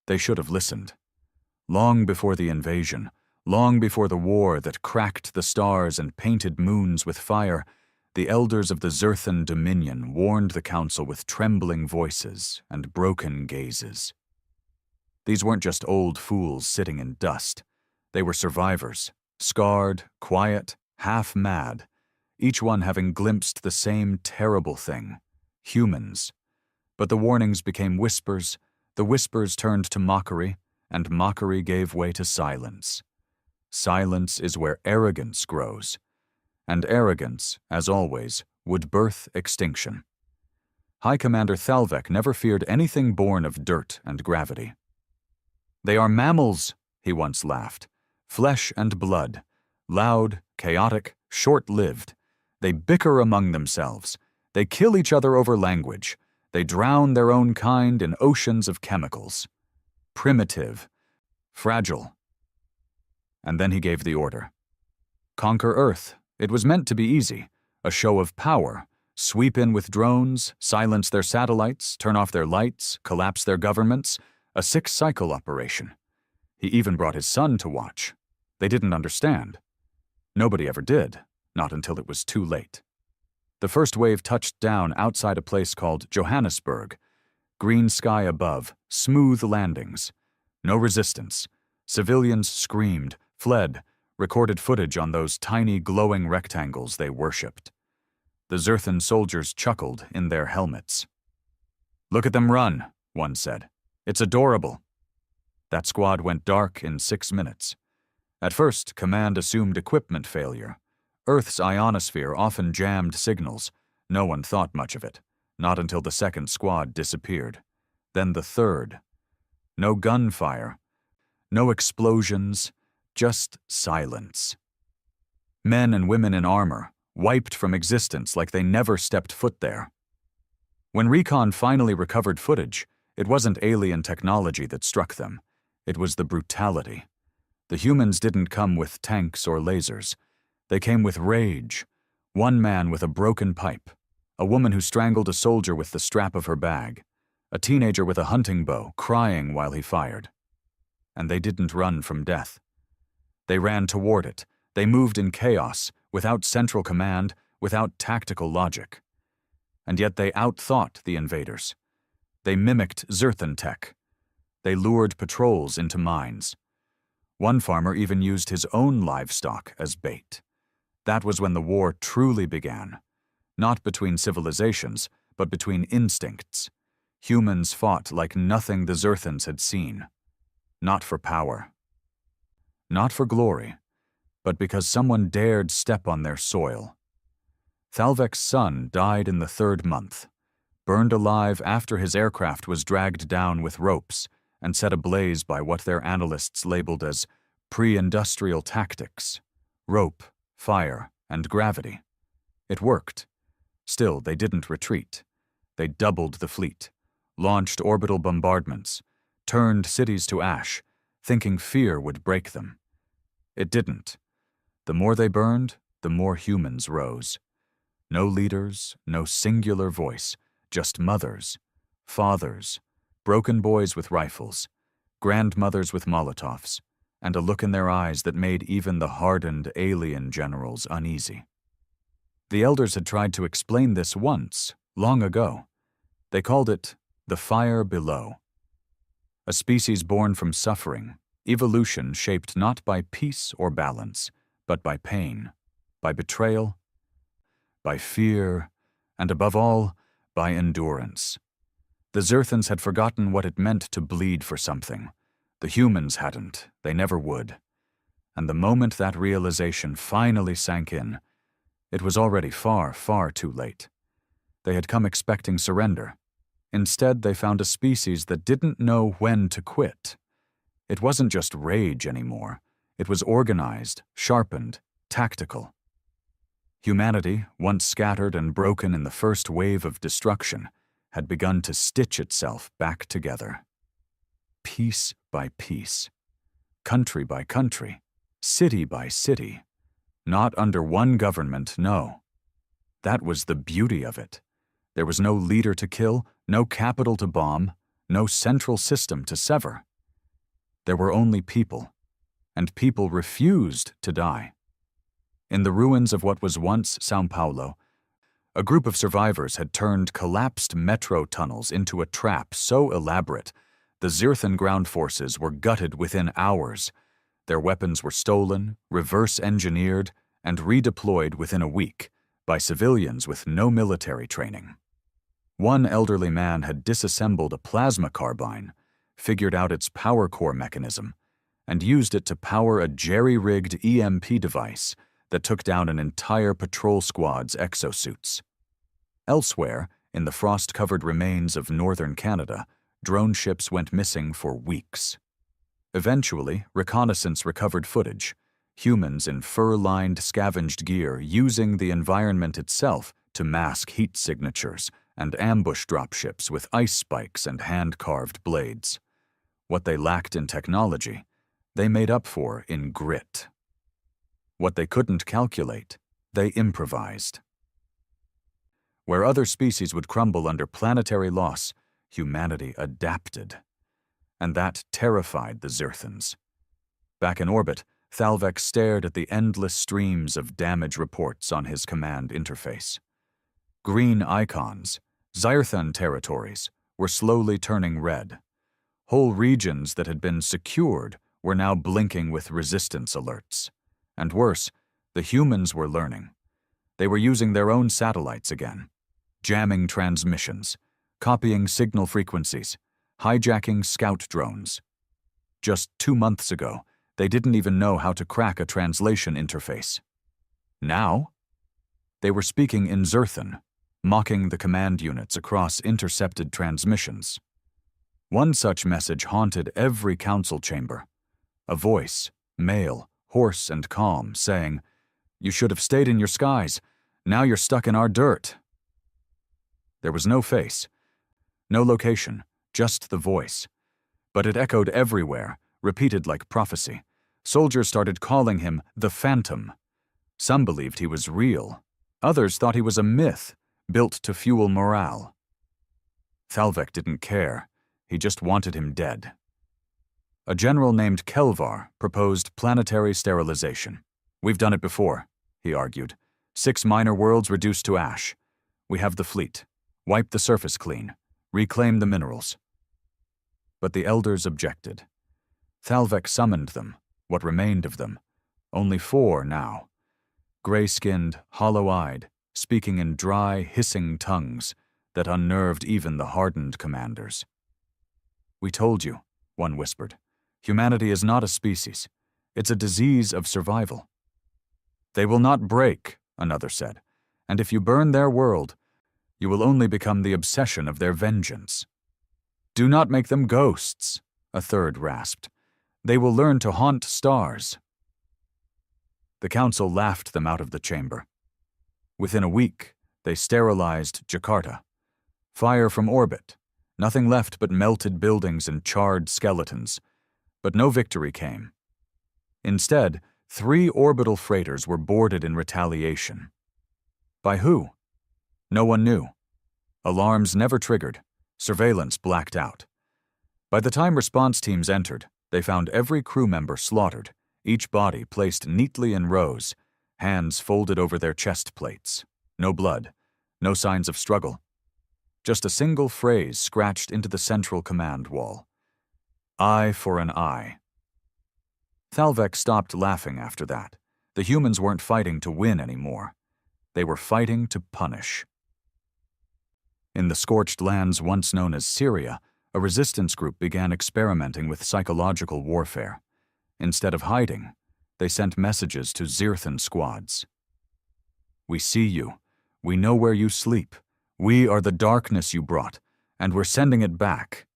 They should have listened. Long before the invasion, long before the war that cracked the stars and painted moons with fire, the elders of the Zerthan dominion warned the council with trembling voices and broken gazes. These weren't just old fools sitting in dust. They were survivors, scarred, quiet, half-mad, each one having glimpsed the same terrible thing: humans. But the warnings became whispers, the whispers turned to mockery, and mockery gave way to silence. Silence is where arrogance grows, and arrogance, as always, would birth extinction. High Commander Thalvek never feared anything born of dirt and gravity. "They are mammals," he once laughed. "Flesh and blood. Loud, chaotic, short-lived. They bicker among themselves. They kill each other over language. They drown their own kind in oceans of chemicals. Primitive. Fragile." And then he gave the order. "Conquer Earth. It was meant to be easy. A show of power. Sweep in with drones, silence their satellites, turn off their lights, collapse their governments. A 6-cycle operation. He even brought his son to watch. They didn't understand. Nobody ever did, not until it was too late. The first wave touched down outside a place called Johannesburg. Green sky above, smooth landings. No resistance. Civilians screamed, fled, recorded footage on those tiny glowing rectangles they worshipped. The Zerthan soldiers chuckled in their helmets. "Look at them run," one said. "It's adorable." That squad went dark in 6 minutes. At first, command assumed equipment failure. Earth's ionosphere often jammed signals. No one thought much of it, not until the second squad disappeared. Then the third. No gunfire. No explosions. Just silence. Men and women in armor, wiped from existence like they never stepped foot there. When Recon finally recovered footage, it wasn't alien technology that struck them. It was the brutality. The humans didn't come with tanks or lasers. They came with rage. One man with a broken pipe. A woman who strangled a soldier with the strap of her bag. A teenager with a hunting bow, crying while he fired. And they didn't run from death. They ran toward it. They moved in chaos, without central command, without tactical logic. And yet they outthought the invaders. They mimicked Zerthan tech. They lured patrols into mines. One farmer even used his own livestock as bait. That was when the war truly began. Not between civilizations, but between instincts. Humans fought like nothing the Zerthans had seen. Not for power. Not for glory, but because someone dared step on their soil. Thalvek's son died in the 3rd month, burned alive after his aircraft was dragged down with ropes and set ablaze by what their analysts labeled as pre-industrial tactics: rope, fire, and gravity. It worked. Still, they didn't retreat. They doubled the fleet, launched orbital bombardments, turned cities to ash, thinking fear would break them. It didn't. The more they burned, the more humans rose. No leaders, no singular voice, just mothers, fathers, broken boys with rifles, grandmothers with Molotovs, and a look in their eyes that made even the hardened alien generals uneasy. The elders had tried to explain this once, long ago. They called it the fire below. A species born from suffering, evolution shaped not by peace or balance, but by pain, by betrayal, by fear, and above all, by endurance. The Zerthans had forgotten what it meant to bleed for something. The humans hadn't, they never would. And the moment that realization finally sank in, it was already far, far too late. They had come expecting surrender. Instead, they found a species that didn't know when to quit. It wasn't just rage anymore. It was organized, sharpened, tactical. Humanity, once scattered and broken in the first wave of destruction, had begun to stitch itself back together. Piece by piece, country by country, city by city. Not under one government, no. That was the beauty of it. There was no leader to kill, no capital to bomb, no central system to sever. There were only people, and people refused to die. In the ruins of what was once São Paulo, a group of survivors had turned collapsed metro tunnels into a trap so elaborate the Zirthan ground forces were gutted within hours. Their weapons were stolen, reverse-engineered, and redeployed within a week by civilians with no military training. One elderly man had disassembled a plasma carbine, figured out its power core mechanism, and used it to power a jerry-rigged EMP device that took down an entire patrol squad's exosuits. Elsewhere, in the frost-covered remains of northern Canada, drone ships went missing for weeks. Eventually, reconnaissance recovered footage, humans in fur-lined scavenged gear using the environment itself to mask heat signatures, and ambush dropships with ice spikes and hand-carved blades. What they lacked in technology, they made up for in grit. What they couldn't calculate, they improvised. Where other species would crumble under planetary loss, humanity adapted. And that terrified the Zirthans. Back in orbit, Thalvek stared at the endless streams of damage reports on his command interface. Green icons, Zirthan territories, were slowly turning red. Whole regions that had been secured were now blinking with resistance alerts. And worse, the humans were learning. They were using their own satellites again, jamming transmissions, copying signal frequencies, hijacking scout drones. Just 2 months ago, they didn't even know how to crack a translation interface. Now, they were speaking in Zirthan, mocking the command units across intercepted transmissions. One such message haunted every council chamber. A voice, male, hoarse and calm, saying, "You should have stayed in your skies. Now you're stuck in our dirt." There was no face, no location, just the voice. But it echoed everywhere, repeated like prophecy. Soldiers started calling him the Phantom. Some believed he was real. Others thought he was a myth, built to fuel morale. Thalvek didn't care. He just wanted him dead. A general named Kelvar proposed planetary sterilization. "We've done it before," he argued. 6 minor worlds reduced to ash. We have the fleet. Wipe the surface clean. Reclaim the minerals. But the elders objected. Thalvek summoned them, what remained of them. Only 4 now. Gray-skinned, hollow-eyed, speaking in dry, hissing tongues that unnerved even the hardened commanders. "We told you," one whispered. "Humanity is not a species. It's a disease of survival." "They will not break," another said, "and if you burn their world, you will only become the obsession of their vengeance." "Do not make them ghosts," a third rasped. "They will learn to haunt stars." The council laughed them out of the chamber. Within a week, they sterilized Jakarta. Fire from orbit, nothing left but melted buildings and charred skeletons. But no victory came. Instead, 3 orbital freighters were boarded in retaliation. By who? No one knew. Alarms never triggered. Surveillance blacked out. By the time response teams entered, they found every crew member slaughtered, each body placed neatly in rows, hands folded over their chest plates. No blood, no signs of struggle. Just a single phrase scratched into the central command wall. "Eye for an eye." Thalvek stopped laughing after that. The humans weren't fighting to win anymore. They were fighting to punish. In the scorched lands once known as Syria, a resistance group began experimenting with psychological warfare. Instead of hiding, they sent messages to Zirthan squads. "We see you. We know where you sleep. We are the darkness you brought, and we're sending it back."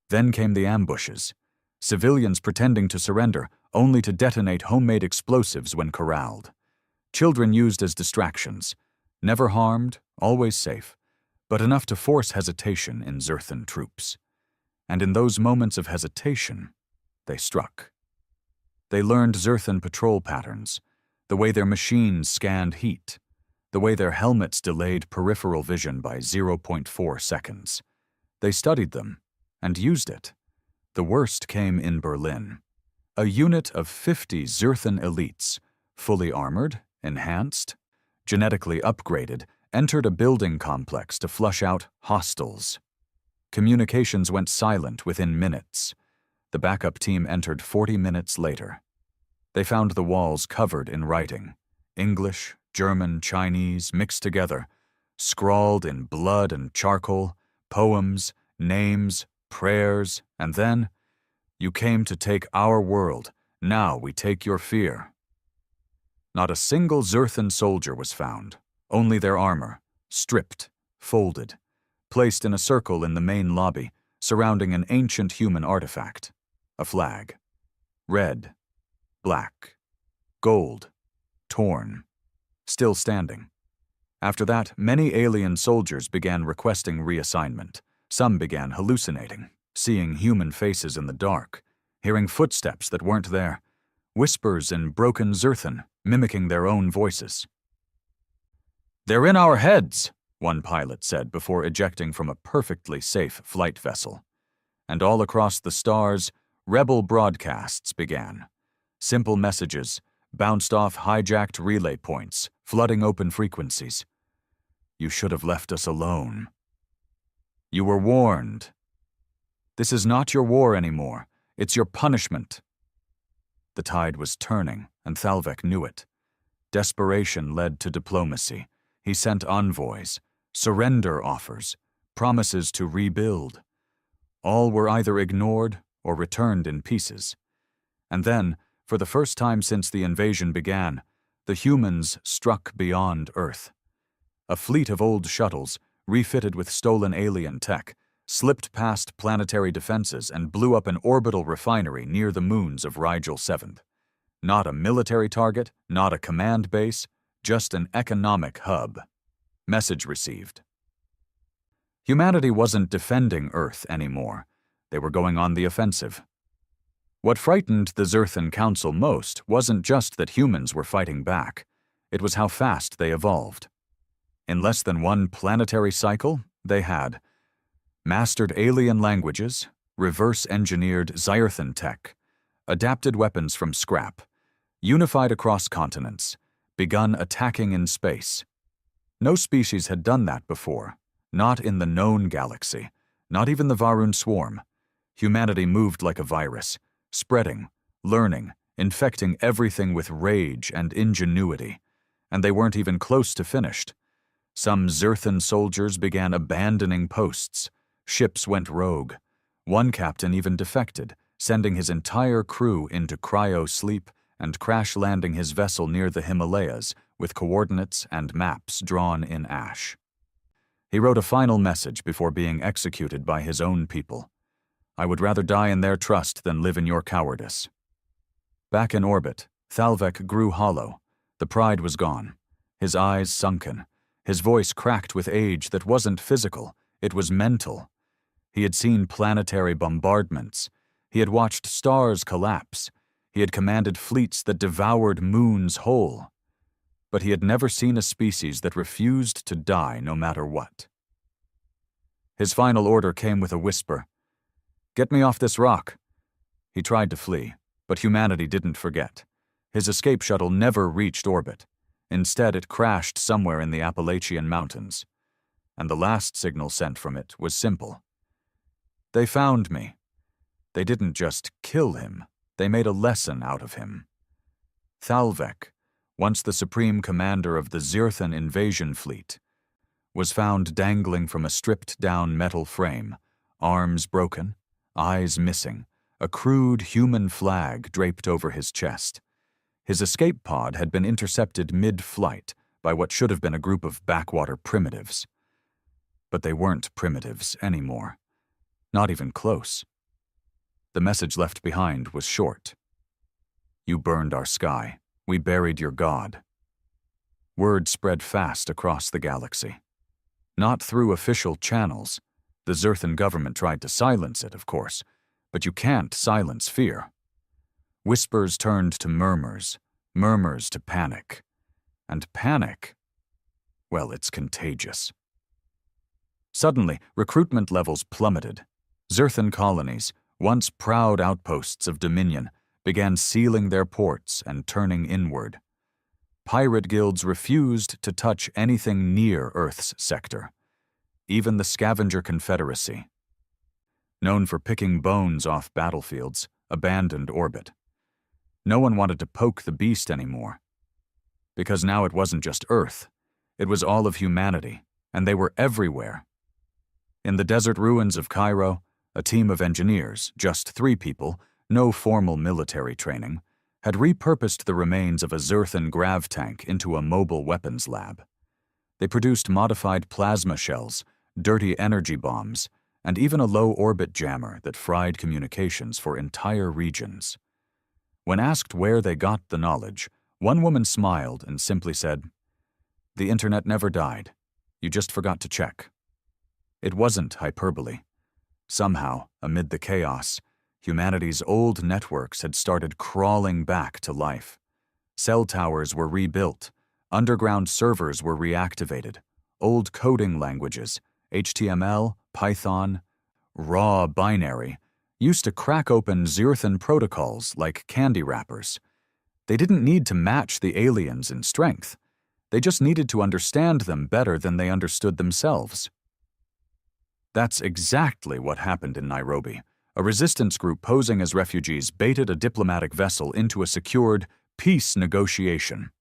Then came the ambushes. Civilians pretending to surrender, only to detonate homemade explosives when corralled. Children used as distractions. Never harmed, always safe, but enough to force hesitation in Zirthan troops. And in those moments of hesitation, they struck. They learned Zirthan patrol patterns, the way their machines scanned heat, the way their helmets delayed peripheral vision by 0.4 seconds. They studied them and used it. The worst came in Berlin. A unit of 50 Zerthan elites, fully armored, enhanced, genetically upgraded, entered a building complex to flush out hostiles. Communications went silent within minutes. The backup team entered 40 minutes later. They found the walls covered in writing. English, German, Chinese, mixed together, scrawled in blood and charcoal, poems, names, prayers, and then, "You came to take our world, now we take your fear." Not a single Zerthan soldier was found, only their armor, stripped, folded, placed in a circle in the main lobby, surrounding an ancient human artifact, a flag. Red, black, gold, torn, still standing. After that, many alien soldiers began requesting reassignment. Some began hallucinating, seeing human faces in the dark, hearing footsteps that weren't there, whispers in broken Zerthan, mimicking their own voices. "They're in our heads," one pilot said before ejecting from a perfectly safe flight vessel. And all across the stars, rebel broadcasts began. Simple messages, bounced off hijacked relay points, flooding open frequencies. "You should have left us alone. You were warned. This is not your war anymore. It's your punishment." The tide was turning, and Thalvek knew it. Desperation led to diplomacy. He sent envoys, surrender offers, promises to rebuild. All were either ignored or returned in pieces. And then, for the first time since the invasion began, the humans struck beyond Earth. A fleet of old shuttles, refitted with stolen alien tech, slipped past planetary defenses and blew up an orbital refinery near the moons of Rigel 7th. Not a military target, not a command base, just an economic hub. Message received. Humanity wasn't defending Earth anymore. They were going on the offensive. What frightened the Zerthan Council most wasn't just that humans were fighting back. It was how fast they evolved. In less than one planetary cycle, they had mastered alien languages, reverse-engineered Zyrthan tech, adapted weapons from scrap, unified across continents, begun attacking in space. No species had done that before, not in the known galaxy, not even the Varun swarm. Humanity moved like a virus, spreading, learning, infecting everything with rage and ingenuity, and they weren't even close to finished. Some Zerthan soldiers began abandoning posts. Ships went rogue. One captain even defected, sending his entire crew into cryo-sleep and crash-landing his vessel near the Himalayas with coordinates and maps drawn in ash. He wrote a final message before being executed by his own people. "I would rather die in their trust than live in your cowardice." Back in orbit, Thalvek grew hollow. The pride was gone. His eyes sunken. His voice cracked with age that wasn't physical, it was mental. He had seen planetary bombardments. He had watched stars collapse. He had commanded fleets that devoured moons whole. But he had never seen a species that refused to die no matter what. His final order came with a whisper. "Get me off this rock." He tried to flee, but humanity didn't forget. His escape shuttle never reached orbit. Instead, it crashed somewhere in the Appalachian Mountains. And the last signal sent from it was simple. "They found me." They didn't just kill him, they made a lesson out of him. Thalvek, once the supreme commander of the Zerthan invasion fleet, was found dangling from a stripped-down metal frame, arms broken, eyes missing, a crude human flag draped over his chest. His escape pod had been intercepted mid-flight by what should have been a group of backwater primitives. But they weren't primitives anymore. Not even close. The message left behind was short. "You burned our sky. We buried your god." Word spread fast across the galaxy. Not through official channels. The Zerthan government tried to silence it, of course, but you can't silence fear. Whispers turned to murmurs, murmurs to panic. And panic, well, it's contagious. Suddenly, recruitment levels plummeted. Zerthan colonies, once proud outposts of dominion, began sealing their ports and turning inward. Pirate guilds refused to touch anything near Earth's sector. Even the Scavenger Confederacy, known for picking bones off battlefields, abandoned orbit. No one wanted to poke the beast anymore. Because now it wasn't just Earth, it was all of humanity, and they were everywhere. In the desert ruins of Cairo, a team of engineers, just 3 people, no formal military training, had repurposed the remains of a Zerthan grav tank into a mobile weapons lab. They produced modified plasma shells, dirty energy bombs, and even a low-orbit jammer that fried communications for entire regions. When asked where they got the knowledge, one woman smiled and simply said, "The internet never died. You just forgot to check." It wasn't hyperbole. Somehow, amid the chaos, humanity's old networks had started crawling back to life. Cell towers were rebuilt, underground servers were reactivated, old coding languages, HTML, Python, raw binary, used to crack open Zerthan protocols like candy wrappers. They didn't need to match the aliens in strength. They just needed to understand them better than they understood themselves. That's exactly what happened in Nairobi. A resistance group posing as refugees baited a diplomatic vessel into a secured peace negotiation.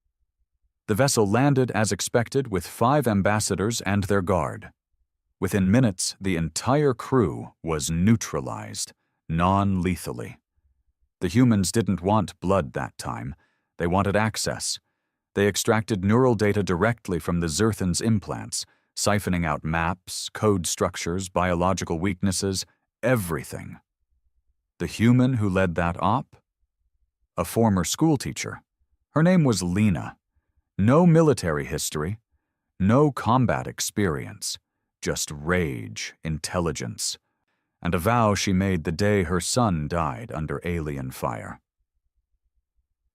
The vessel landed as expected with 5 ambassadors and their guard. Within minutes, the entire crew was neutralized, non-lethally. The humans didn't want blood that time. They wanted access. They extracted neural data directly from the Zerthan's implants, siphoning out maps, code structures, biological weaknesses, everything. The human who led that op? A former schoolteacher. Her name was Lena. No military history, no combat experience, just rage, intelligence, and a vow she made the day her son died under alien fire.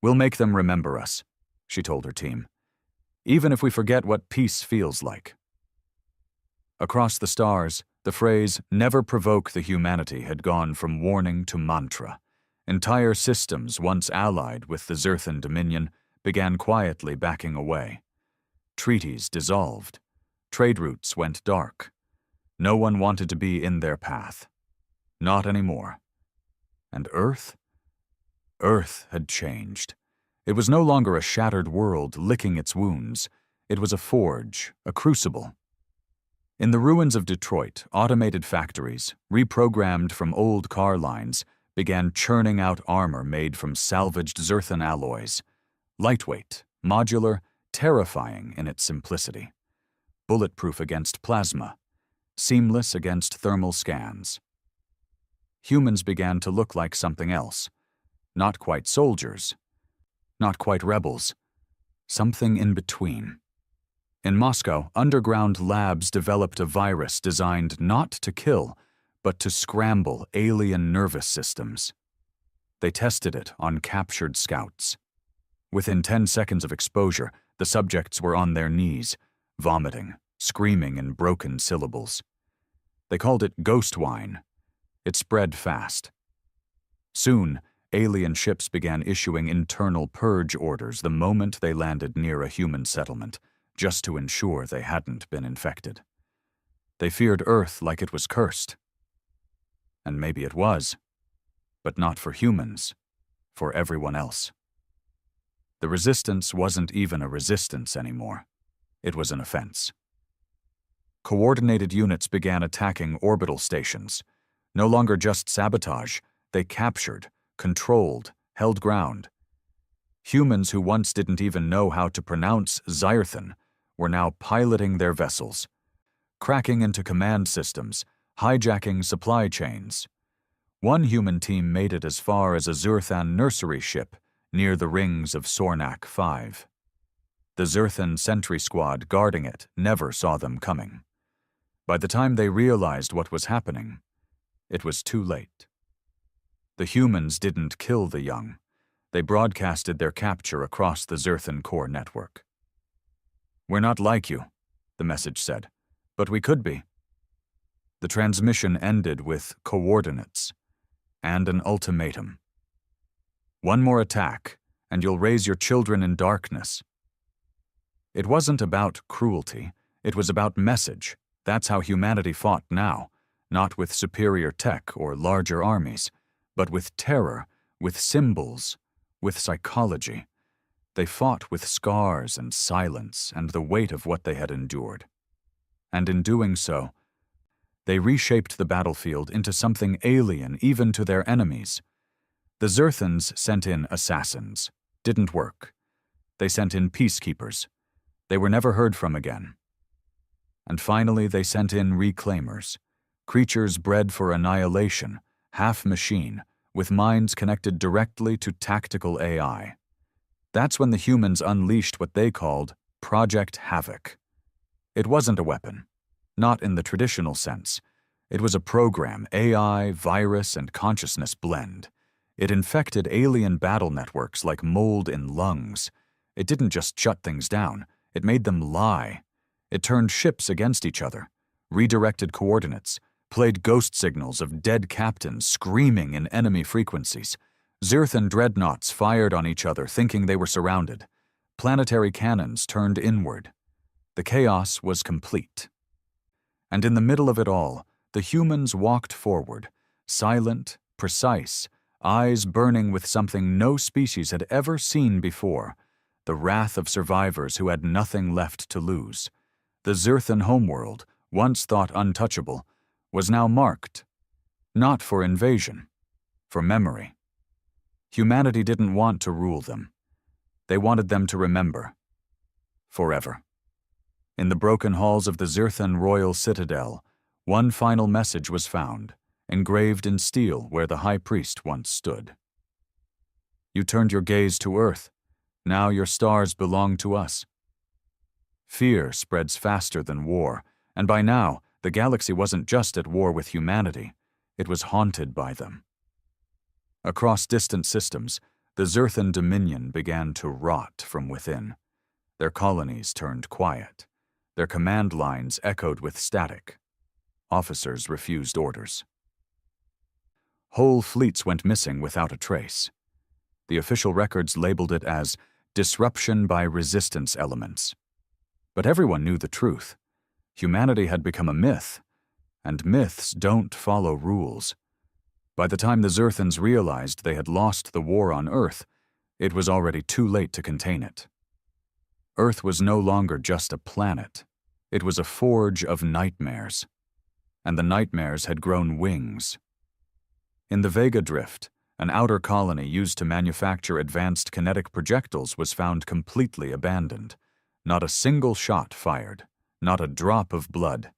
"We'll make them remember us," she told her team, "even if we forget what peace feels like." Across the stars, the phrase, "never provoke the humanity," had gone from warning to mantra. Entire systems, once allied with the Zerthan Dominion, began quietly backing away. Treaties dissolved. Trade routes went dark. No one wanted to be in their path. Not anymore. And Earth? Earth had changed. It was no longer a shattered world licking its wounds. It was a forge, a crucible. In the ruins of Detroit, automated factories, reprogrammed from old car lines, began churning out armor made from salvaged Zerthan alloys. Lightweight, modular, terrifying in its simplicity. Bulletproof against plasma. Seamless against thermal scans. Humans began to look like something else. Not quite soldiers. Not quite rebels. Something in between. In Moscow, underground labs developed a virus designed not to kill, but to scramble alien nervous systems. They tested it on captured scouts. Within 10 seconds of exposure, the subjects were on their knees, vomiting, screaming in broken syllables. They called it ghost wine. It spread fast. Soon, alien ships began issuing internal purge orders the moment they landed near a human settlement, just to ensure they hadn't been infected. They feared Earth like it was cursed. And maybe it was, but not for humans, for everyone else. The resistance wasn't even a resistance anymore. It was an offense. Coordinated units began attacking orbital stations. No longer just sabotage, they captured, controlled, held ground. Humans who once didn't even know how to pronounce Zerthan were now piloting their vessels, cracking into command systems, hijacking supply chains. One human team made it as far as a Zerthan nursery ship near the rings of Sornak 5. The Zerthan sentry squad guarding it never saw them coming. By the time they realized what was happening, it was too late. The humans didn't kill the young. They broadcasted their capture across the Zerthan core network. "We're not like you," the message said, "but we could be." The transmission ended with coordinates. and an ultimatum. One more attack, and you'll raise your children in darkness. It wasn't about cruelty, it was about message. That's how humanity fought now, not with superior tech or larger armies, but with terror, with symbols, with psychology. They fought with scars and silence and the weight of what they had endured. And in doing so, they reshaped the battlefield into something alien even to their enemies. The Zerthans sent in assassins. Didn't work. They sent in peacekeepers. They were never heard from again. And finally, they sent in reclaimers, creatures bred for annihilation, half machine, with minds connected directly to tactical AI. That's when the humans unleashed what they called Project Havoc. It wasn't a weapon, not in the traditional sense. It was a program, AI, virus, and consciousness blend. It infected alien battle networks like mold in lungs. It didn't just shut things down, it made them lie. It turned ships against each other, redirected coordinates, played ghost signals of dead captains screaming in enemy frequencies. Zerthan dreadnoughts fired on each other thinking they were surrounded. Planetary cannons turned inward. The chaos was complete. And in the middle of it all, the humans walked forward, silent, precise, eyes burning with something no species had ever seen before, the wrath of survivors who had nothing left to lose. The Zerthan homeworld, once thought untouchable, was now marked, not for invasion, for memory. Humanity didn't want to rule them. They wanted them to remember. Forever. In the broken halls of the Zerthan royal citadel, one final message was found, engraved in steel where the high priest once stood. You turned your gaze to earth. Now your stars belong to us. Fear spreads faster than war, and by now, the galaxy wasn't just at war with humanity, it was haunted by them. Across distant systems, the Zerthan dominion began to rot from within. Their colonies turned quiet. Their command lines echoed with static. Officers refused orders. Whole fleets went missing without a trace. The official records labeled it as disruption by resistance elements. But everyone knew the truth. Humanity had become a myth, and myths don't follow rules. By the time the Zerthans realized they had lost the war on Earth, it was already too late to contain it. Earth was no longer just a planet. It was a forge of nightmares. And the nightmares had grown wings. In the Vega Drift, an outer colony used to manufacture advanced kinetic projectiles was found completely abandoned. Not a single shot fired, not a drop of blood.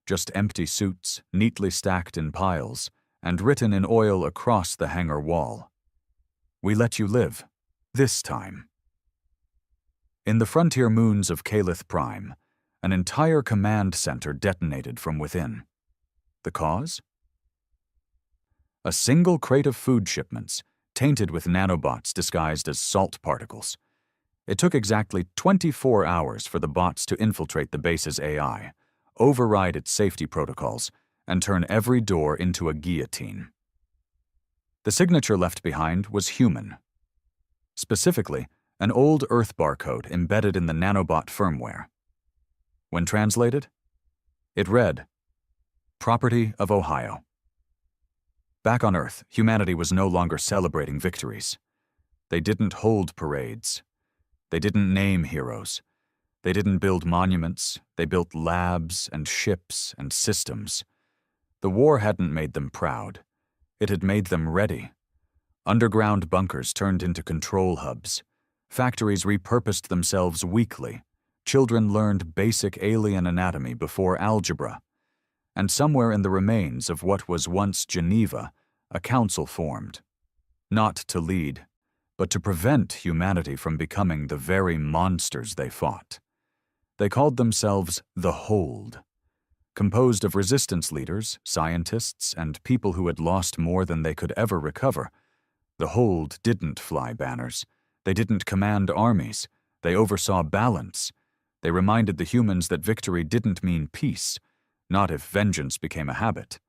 Just empty suits, neatly stacked in piles, and written in oil across the hangar wall. We let you live, this time. In the frontier moons of Calith Prime, an entire command center detonated from within. The cause? A single crate of food shipments, tainted with nanobots disguised as salt particles. It took exactly 24 hours for the bots to infiltrate the base's AI, override its safety protocols, and turn every door into a guillotine. The signature left behind was human. Specifically, an old Earth barcode embedded in the nanobot firmware. When translated, it read, "Property of Ohio." Back on Earth, humanity was no longer celebrating victories. They didn't hold parades. They didn't name heroes. They didn't build monuments. They built labs and ships and systems. The war hadn't made them proud. It had made them ready. Underground bunkers turned into control hubs. Factories repurposed themselves weekly. Children learned basic alien anatomy before algebra. And somewhere in the remains of what was once Geneva, a council formed. Not to lead, but to prevent humanity from becoming the very monsters they fought. They called themselves the Hold. Composed of resistance leaders, scientists, and people who had lost more than they could ever recover, the Hold didn't fly banners. They didn't command armies. They oversaw balance. They reminded the humans that victory didn't mean peace, not if vengeance became a habit.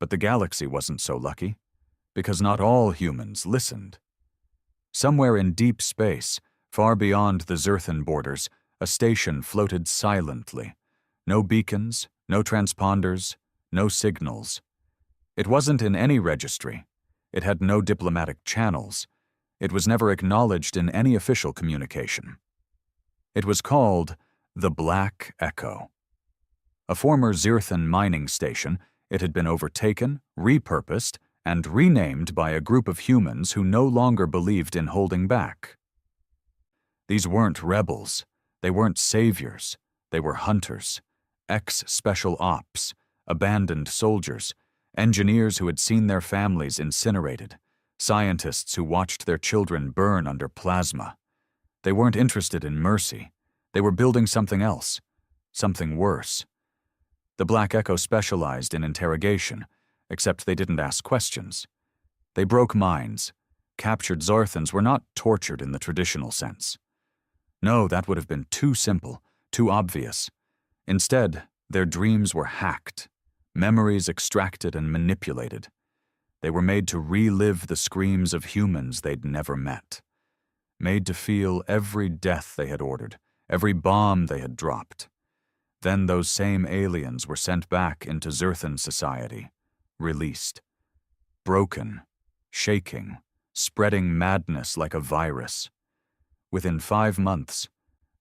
But the galaxy wasn't so lucky. because not all humans listened. Somewhere in deep space, far beyond the Zerthan borders, a station floated silently. No beacons, no transponders, no signals. It wasn't in any registry. It had no diplomatic channels. It was never acknowledged in any official communication. It was called the Black Echo. A former Zerthan mining station, it had been overtaken, repurposed, and renamed by a group of humans who no longer believed in holding back. These weren't rebels. They weren't saviors. They were hunters, ex-special ops, abandoned soldiers, engineers who had seen their families incinerated, scientists who watched their children burn under plasma. They weren't interested in mercy. They were building something else, something worse. The Black Echo specialized in interrogation, except they didn't ask questions. They broke minds. Captured Zarthans were not tortured in the traditional sense. No, that would have been too simple, too obvious. Instead, their dreams were hacked, memories extracted and manipulated. They were made to relive the screams of humans they'd never met. Made to feel every death they had ordered, every bomb they had dropped. Then those same aliens were sent back into Zerthan society, released. Broken, shaking, spreading madness like a virus. Within 5 months,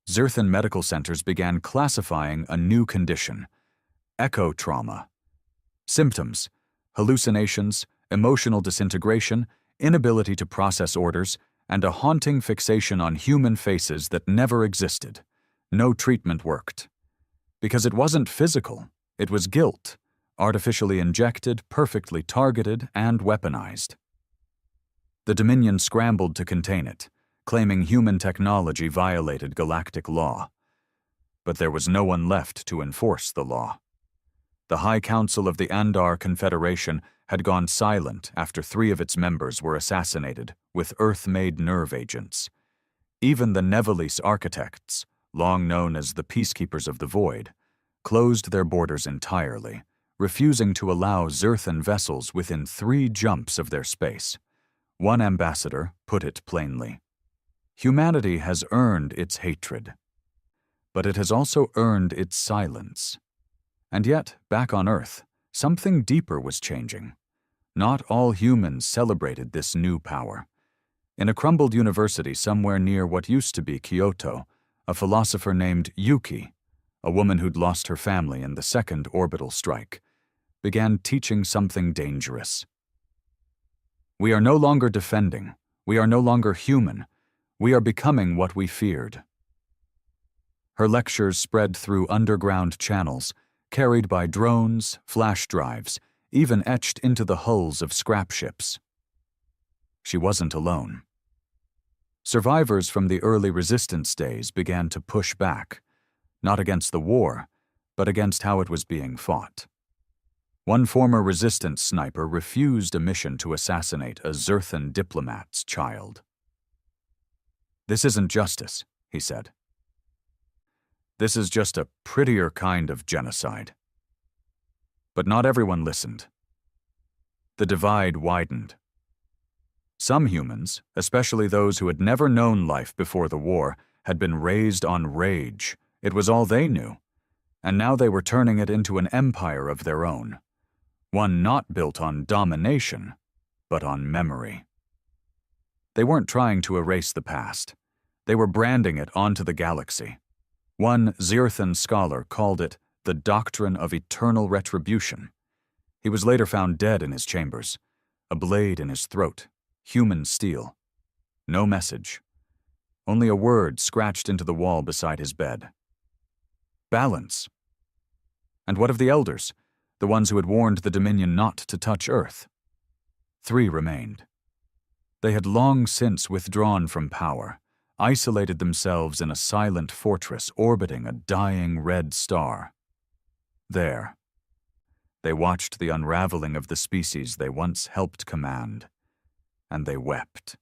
Zerthan medical centers began classifying a new condition, echo trauma. Symptoms: hallucinations, emotional disintegration, inability to process orders, and a haunting fixation on human faces that never existed. No treatment worked. Because it wasn't physical, it was guilt, artificially injected, perfectly targeted, and weaponized. The Dominion scrambled to contain it, claiming human technology violated galactic law. But there was no one left to enforce the law. The High Council of the Andar Confederation had gone silent after 3 of its members were assassinated with Earth-made nerve agents. Even the Nevelese architects, long known as the Peacekeepers of the Void, closed their borders entirely, refusing to allow Zerthan vessels within 3 jumps of their space. One ambassador put it plainly: humanity has earned its hatred, but it has also earned its silence. And yet, back on Earth, something deeper was changing. Not all humans celebrated this new power. In a crumbled university somewhere near what used to be Kyoto, a philosopher named Yuki, a woman who'd lost her family in the second orbital strike, began teaching something dangerous. We are no longer defending. We are no longer human. We are becoming what we feared. Her lectures spread through underground channels, carried by drones, flash drives, even etched into the hulls of scrap ships. She wasn't alone. Survivors from the early resistance days began to push back, not against the war, but against how it was being fought. One former resistance sniper refused a mission to assassinate a Zerthan diplomat's child. "This isn't justice," he said. "This is just a prettier kind of genocide." But not everyone listened. The divide widened. Some humans, especially those who had never known life before the war, had been raised on rage. It was all they knew. And now they were turning it into an empire of their own. One not built on domination, but on memory. They weren't trying to erase the past. They were branding it onto the galaxy. One Zerthan scholar called it the doctrine of eternal retribution. He was later found dead in his chambers, a blade in his throat, human steel. No message. Only a word scratched into the wall beside his bed. Balance. And what of the elders, the ones who had warned the Dominion not to touch Earth? 3 remained. They had long since withdrawn from power, isolated themselves in a silent fortress orbiting a dying red star. There, they watched the unraveling of the species they once helped command, and they wept.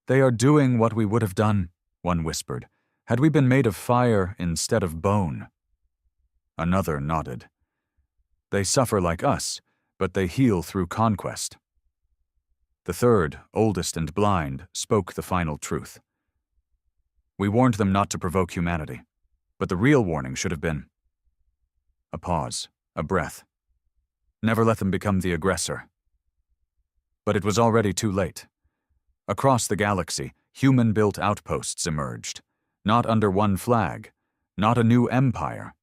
"They are doing what we would have done," one whispered, "had we been made of fire instead of bone." Another nodded. "They suffer like us, but they heal through conquest." The third, oldest and blind, spoke the final truth. We warned them not to provoke humanity, but the real warning should have been... A pause, a breath. Never let them become the aggressor. But it was already too late. Across the galaxy, human-built outposts emerged, not under one flag, not a new empire,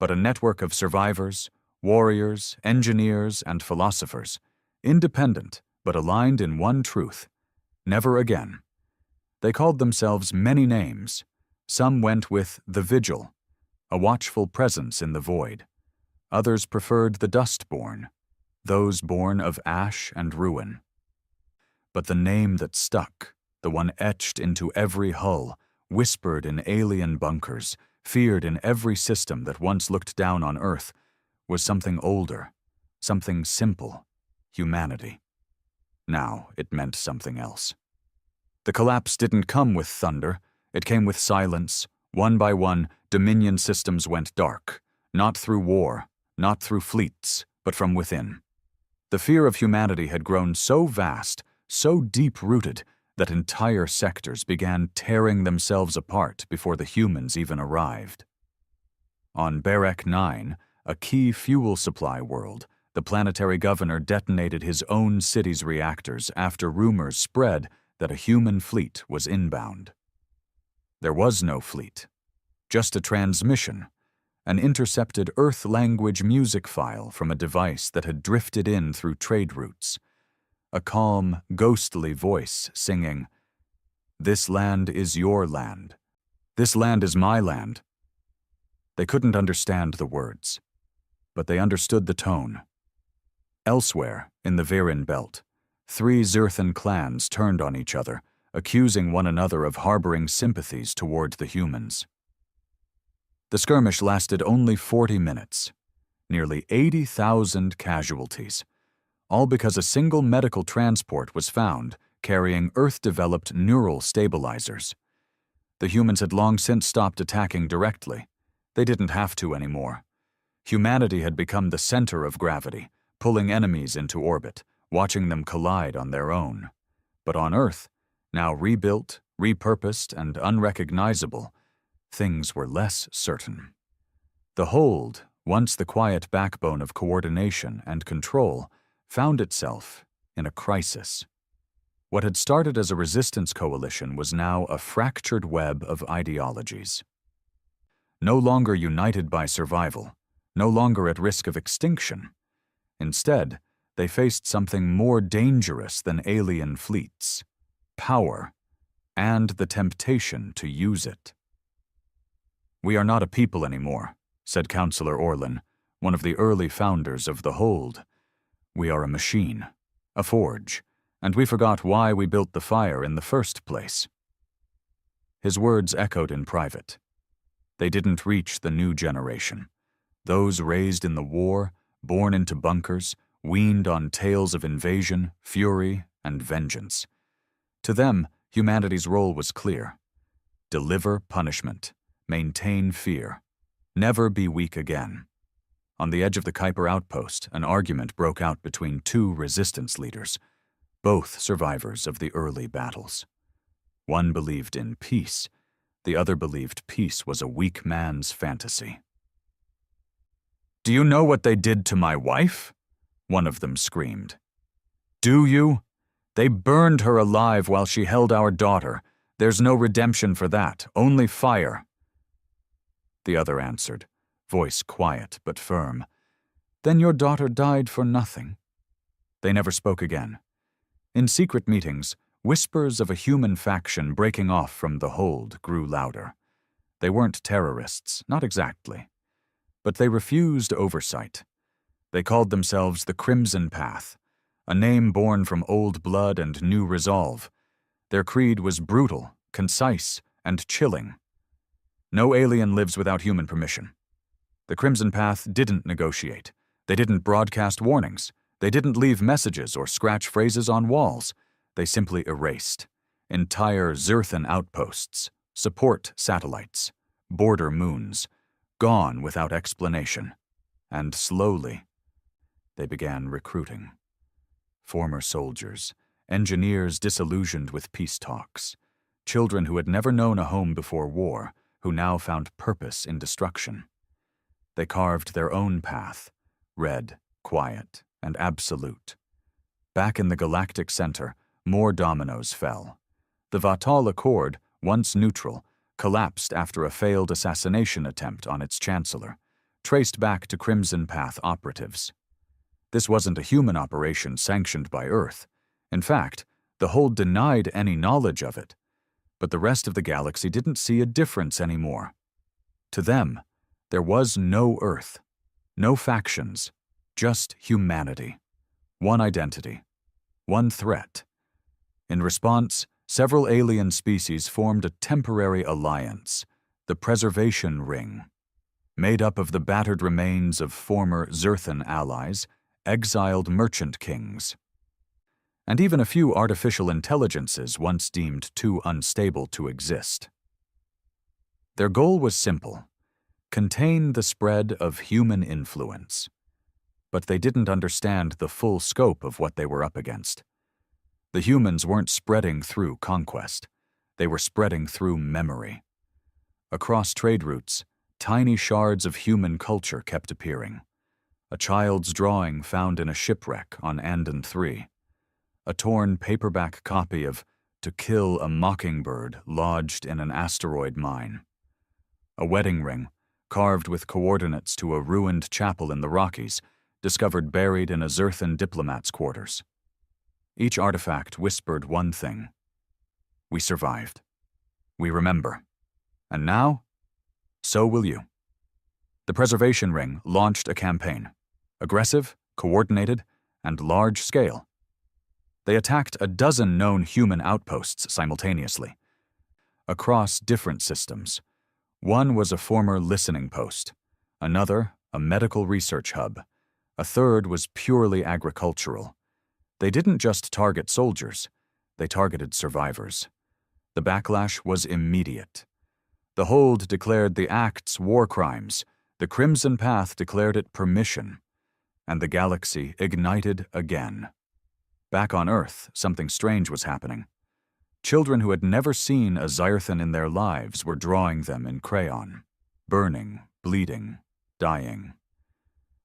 but a network of survivors, warriors, engineers, and philosophers, independent but aligned in one truth: never again. They called themselves many names. Some went with the Vigil, a watchful presence in the void. Others preferred the Dustborn, those born of ash and ruin. But the name that stuck, the one etched into every hull, whispered in alien bunkers, feared in every system that once looked down on Earth, was something older, something simple: humanity. Now it meant something else. The collapse didn't come with thunder, it came with silence. One by one, Dominion systems went dark, not through war, not through fleets, but from within. The fear of humanity had grown so vast, so deep-rooted, that entire sectors began tearing themselves apart before the humans even arrived. On Berek 9, a key fuel supply world, the planetary governor detonated his own city's reactors after rumors spread that a human fleet was inbound. There was no fleet, just a transmission, an intercepted Earth-language music file from a device that had drifted in through trade routes. A calm, ghostly voice singing, "This land is your land. This land is my land." They couldn't understand the words, but they understood the tone. Elsewhere, in the Viren Belt, 3 Zerthan clans turned on each other, accusing one another of harboring sympathies toward the humans. The skirmish lasted only 40 minutes, nearly 80,000 casualties, all because a single medical transport was found carrying Earth-developed neural stabilizers. The humans had long since stopped attacking directly. They didn't have to anymore. Humanity had become the center of gravity, pulling enemies into orbit, watching them collide on their own. But on Earth, now rebuilt, repurposed, and unrecognizable, things were less certain. The Hold, once the quiet backbone of coordination and control, found itself in a crisis. What had started as a resistance coalition was now a fractured web of ideologies. No longer united by survival, no longer at risk of extinction. Instead, they faced something more dangerous than alien fleets: power, and the temptation to use it. "We are not a people anymore," said Councillor Orlin, one of the early founders of the Hold. "We are a machine, a forge, and we forgot why we built the fire in the first place." His words echoed in private. They didn't reach the new generation, those raised in the war, born into bunkers, weaned on tales of invasion, fury, and vengeance. To them, humanity's role was clear: deliver punishment, maintain fear, never be weak again. On the edge of the Kuiper outpost, an argument broke out between 2 resistance leaders, both survivors of the early battles. One believed in peace, the other believed peace was a weak man's fantasy. "Do you know what they did to my wife?" one of them screamed. "Do you? They burned her alive while she held our daughter. There's no redemption for that, only fire." The other answered, voice quiet but firm, "Then your daughter died for nothing." They never spoke again. In secret meetings, whispers of a human faction breaking off from the Hold grew louder. They weren't terrorists, not exactly. But they refused oversight. They called themselves the Crimson Path, a name born from old blood and new resolve. Their creed was brutal, concise, and chilling. No alien lives without human permission. The Crimson Path didn't negotiate. They didn't broadcast warnings. They didn't leave messages or scratch phrases on walls. They simply erased entire Zerthan outposts, support satellites, border moons, gone without explanation. And slowly, they began recruiting. Former soldiers, engineers disillusioned with peace talks, children who had never known a home before war, who now found purpose in destruction. They carved their own path, red, quiet, and absolute. Back in the galactic center, more dominoes fell. The Vatal Accord, once neutral, collapsed after a failed assassination attempt on its chancellor, traced back to Crimson Path operatives. This wasn't a human operation sanctioned by Earth. In fact, the Hold denied any knowledge of it. But the rest of the galaxy didn't see a difference anymore. To them, there was no Earth, no factions, just humanity, one identity, one threat. In response, several alien species formed a temporary alliance, the Preservation Ring, made up of the battered remains of former Zerthan allies, exiled merchant kings, and even a few artificial intelligences once deemed too unstable to exist. Their goal was simple: contain the spread of human influence. But they didn't understand the full scope of what they were up against. The humans weren't spreading through conquest. They were spreading through memory. Across trade routes, tiny shards of human culture kept appearing. A child's drawing found in a shipwreck on Andon 3. A torn paperback copy of To Kill a Mockingbird lodged in an asteroid mine. A wedding ring, carved with coordinates to a ruined chapel in the Rockies, discovered buried in a Zerthan diplomat's quarters. Each artifact whispered one thing: we survived. We remember. And now, so will you. The Preservation Ring launched a campaign. Aggressive, coordinated, and large-scale. They attacked a dozen known human outposts simultaneously, across different systems. One was a former listening post, another a medical research hub, a third was purely agricultural. They didn't just target soldiers, they targeted survivors. The backlash was immediate. The Hold declared the acts war crimes, the Crimson Path declared it permission, and the galaxy ignited again. Back on Earth, something strange was happening. Children who had never seen a Zyrthan in their lives were drawing them in crayon, burning, bleeding, dying.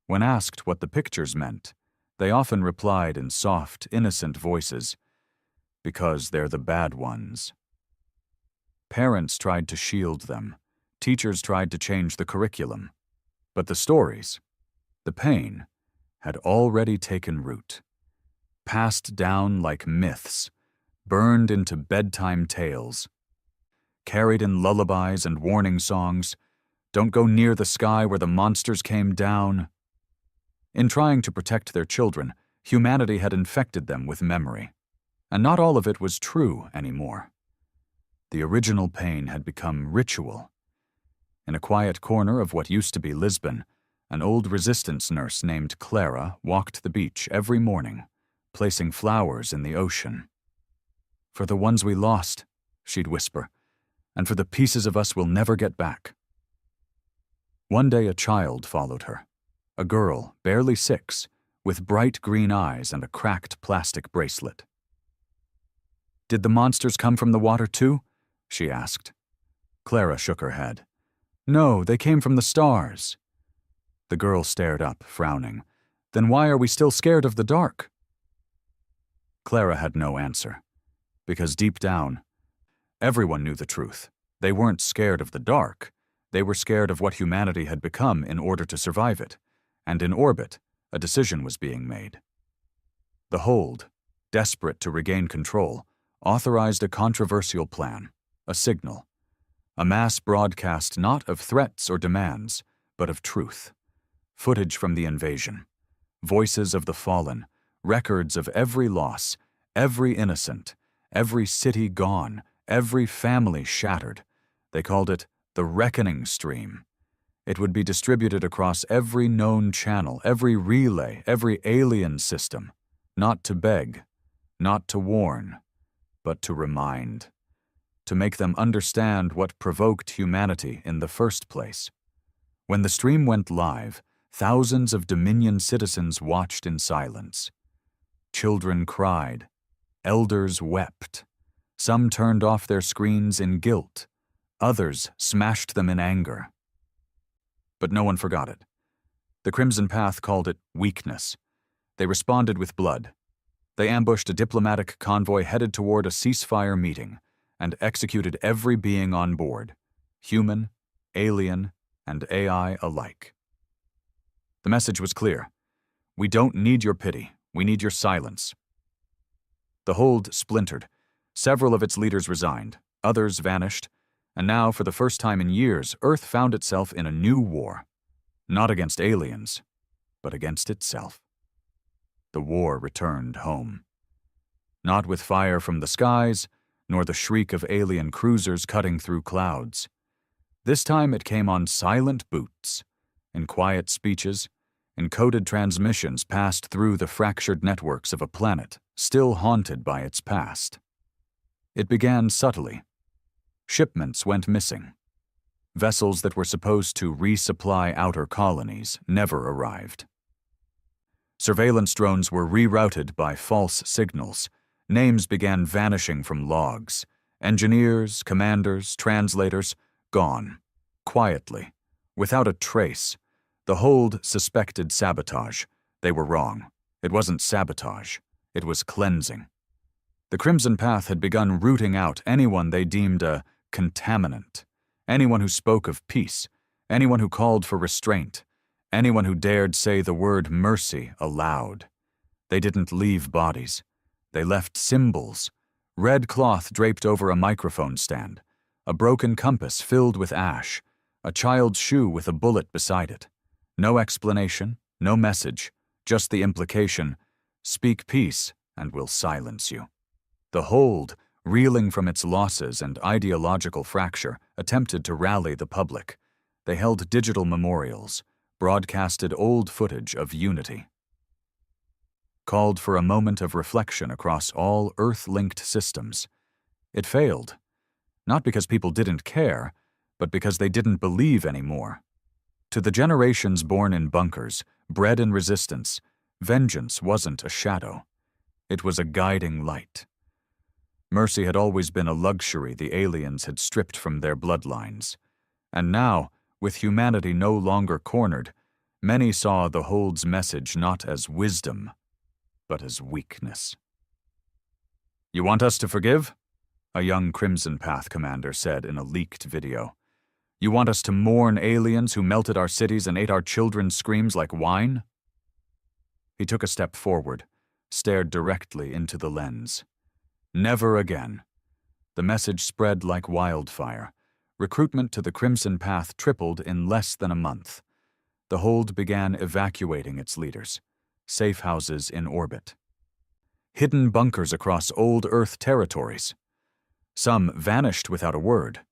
When asked what the pictures meant, they often replied in soft, innocent voices, "Because they're the bad ones." Parents tried to shield them. Teachers tried to change the curriculum. But the stories, the pain, had already taken root. Passed down like myths, burned into bedtime tales, carried in lullabies and warning songs. Don't go near the sky where the monsters came down. In trying to protect their children, humanity had infected them with memory. And not all of it was true anymore. The original pain had become ritual. In a quiet corner of what used to be Lisbon, an old resistance nurse named Clara walked the beach every morning, placing flowers in the ocean. "For the ones we lost," she'd whisper, "and for the pieces of us we'll never get back." One day a child followed her. A girl, barely 6, with bright green eyes and a cracked plastic bracelet. "Did the monsters come from the water too?" she asked. Clara shook her head. "No, they came from the stars." The girl stared up, frowning. "Then why are we still scared of the dark?" Clara had no answer, because deep down, everyone knew the truth. They weren't scared of the dark. They were scared of what humanity had become in order to survive it. And in orbit, a decision was being made. The Hold, desperate to regain control, authorized a controversial plan, a signal, a mass broadcast not of threats or demands, but of truth. Footage from the invasion, voices of the fallen, records of every loss, every innocent, every city gone, every family shattered. They called it the Reckoning Stream. It would be distributed across every known channel, every relay, every alien system, not to beg, not to warn, but to remind, to make them understand what provoked humanity in the first place. When the stream went live, thousands of Dominion citizens watched in silence. Children cried, Elders wept. Some turned off their screens in guilt. Others smashed them in anger. But no one forgot it. The Crimson Path called it weakness. They responded with blood. They ambushed a diplomatic convoy headed toward a ceasefire meeting and executed every being on board, human, alien, and AI alike. The message was clear. We don't need your pity. We need your silence. The hold splintered. Several of its leaders resigned. Others vanished. And now, for the first time in years, Earth found itself in a new war. Not against aliens, but against itself. The war returned home. Not with fire from the skies, nor the shriek of alien cruisers cutting through clouds. This time it came on silent boots, in quiet speeches, encoded transmissions passed through the fractured networks of a planet still haunted by its past. It began subtly. Shipments went missing. Vessels that were supposed to resupply outer colonies never arrived. Surveillance drones were rerouted by false signals. Names began vanishing from logs. Engineers, commanders, translators, gone. Quietly, without a trace. The hold suspected sabotage. They were wrong. It wasn't sabotage. It was cleansing. The Crimson Path had begun rooting out anyone they deemed a contaminant. Anyone who spoke of peace. Anyone who called for restraint. Anyone who dared say the word mercy aloud. They didn't leave bodies. They left symbols. Red cloth draped over a microphone stand. A broken compass filled with ash. A child's shoe with a bullet beside it. No explanation, no message, just the implication, speak peace and we'll silence you. The hold, reeling from its losses and ideological fracture, attempted to rally the public. They held digital memorials, broadcasted old footage of unity. Called for a moment of reflection across all Earth-linked systems. It failed, not because people didn't care, but because they didn't believe anymore. To the generations born in bunkers, bred in resistance, vengeance wasn't a shadow. It was a guiding light. Mercy had always been a luxury the aliens had stripped from their bloodlines. And now, with humanity no longer cornered, many saw the hold's message not as wisdom, but as weakness. "You want us to forgive?" a young Crimson Path commander said in a leaked video. "You want us to mourn aliens who melted our cities and ate our children's screams like wine?" He took a step forward, stared directly into the lens. Never again. The message spread like wildfire. Recruitment to the Crimson Path tripled in less than a month. The hold began evacuating its leaders. Safe houses in orbit. Hidden bunkers across old Earth territories. Some vanished without a word.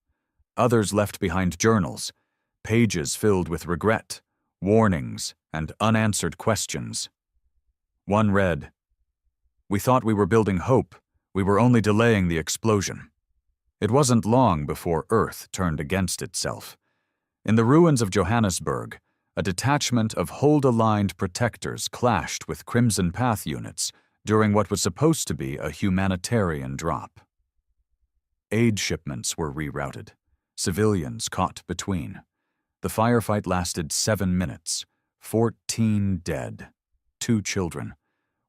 Others left behind journals, pages filled with regret, warnings, and unanswered questions. One read, "We thought we were building hope. We were only delaying the explosion." It wasn't long before Earth turned against itself. In the ruins of Johannesburg, a detachment of hold-aligned protectors clashed with Crimson Path units during what was supposed to be a humanitarian drop. Aid shipments were rerouted. Civilians caught between. The firefight lasted 7 minutes. 14 dead. 2 children.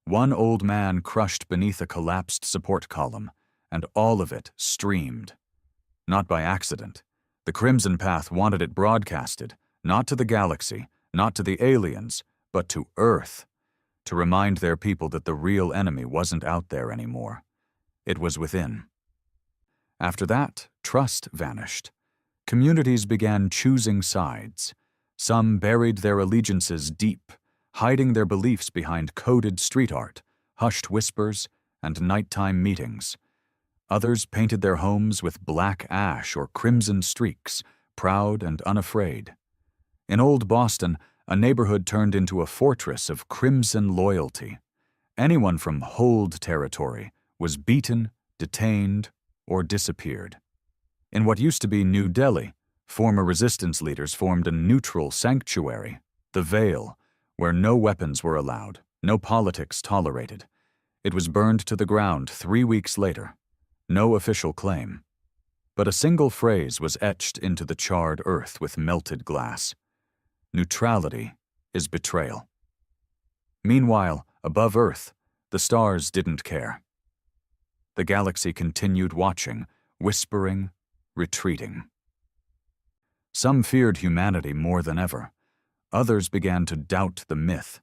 1 old man crushed beneath a collapsed support column, and all of it streamed. Not by accident. The Crimson Path wanted it broadcasted, not to the galaxy, not to the aliens, but to Earth, to remind their people that the real enemy wasn't out there anymore. It was within. After that, trust vanished. Communities began choosing sides. Some buried their allegiances deep, hiding their beliefs behind coded street art, hushed whispers, and nighttime meetings. Others painted their homes with black ash or crimson streaks, proud and unafraid. In Old Boston, a neighborhood turned into a fortress of crimson loyalty. Anyone from hold territory was beaten, detained, or disappeared. In what used to be New Delhi, former resistance leaders formed a neutral sanctuary, the Veil, where no weapons were allowed, no politics tolerated. It was burned to the ground 3 weeks later. No official claim. But a single phrase was etched into the charred earth with melted glass. Neutrality is betrayal. Meanwhile, above Earth, the stars didn't care. The galaxy continued watching, whispering, retreating. Some feared humanity more than ever. Others began to doubt the myth.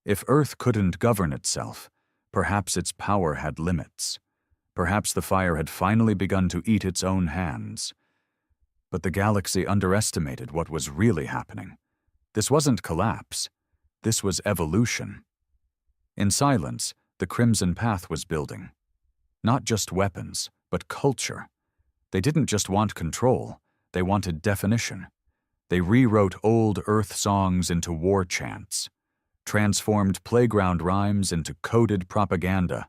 If Earth couldn't govern itself, perhaps its power had limits. Perhaps the fire had finally begun to eat its own hands. But the galaxy underestimated what was really happening. This wasn't collapse. This was evolution. In silence, the Crimson Path was building. Not just weapons, but culture. They didn't just want control, they wanted definition. They rewrote old Earth songs into war chants, transformed playground rhymes into coded propaganda,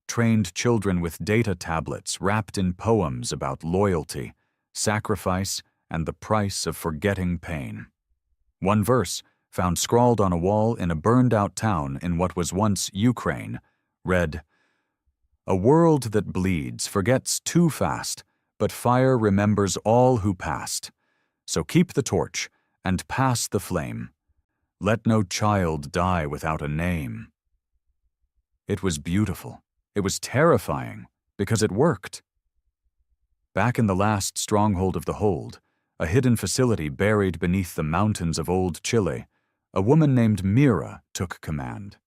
trained children with data tablets wrapped in poems about loyalty, sacrifice, and the price of forgetting pain. One verse, found scrawled on a wall in a burned-out town in what was once Ukraine, read, "A world that bleeds forgets too fast, but fire remembers all who passed. So keep the torch and pass the flame. Let no child die without a name." It was beautiful. It was terrifying, because it worked. Back in the last stronghold of the Hold, a hidden facility buried beneath the mountains of old Chile, a woman named Mira took command.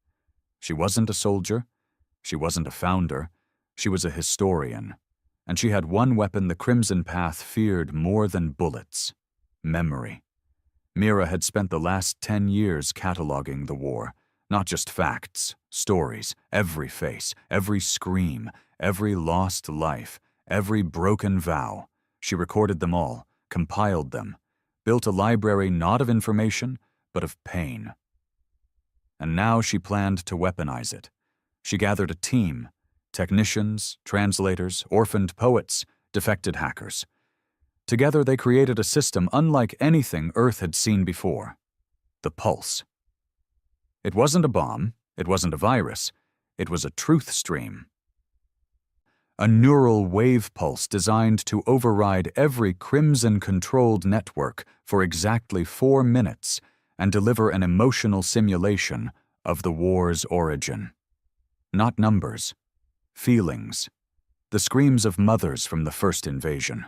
She wasn't a soldier. She wasn't a founder. She was a historian. And she had one weapon the Crimson Path feared more than bullets: memory. Mira had spent the last 10 years cataloging the war. Not just facts, stories, every face, every scream, every lost life, every broken vow. She recorded them all, compiled them, built a library not of information, but of pain. And now she planned to weaponize it. She gathered a team: technicians, translators, orphaned poets, defected hackers. Together they created a system unlike anything Earth had seen before: the Pulse. It wasn't a bomb, it wasn't a virus, it was a truth stream. A neural wave pulse designed to override every Crimson-controlled network for exactly 4 minutes and deliver an emotional simulation of the war's origin. Not numbers, feelings. The screams of mothers from the first invasion,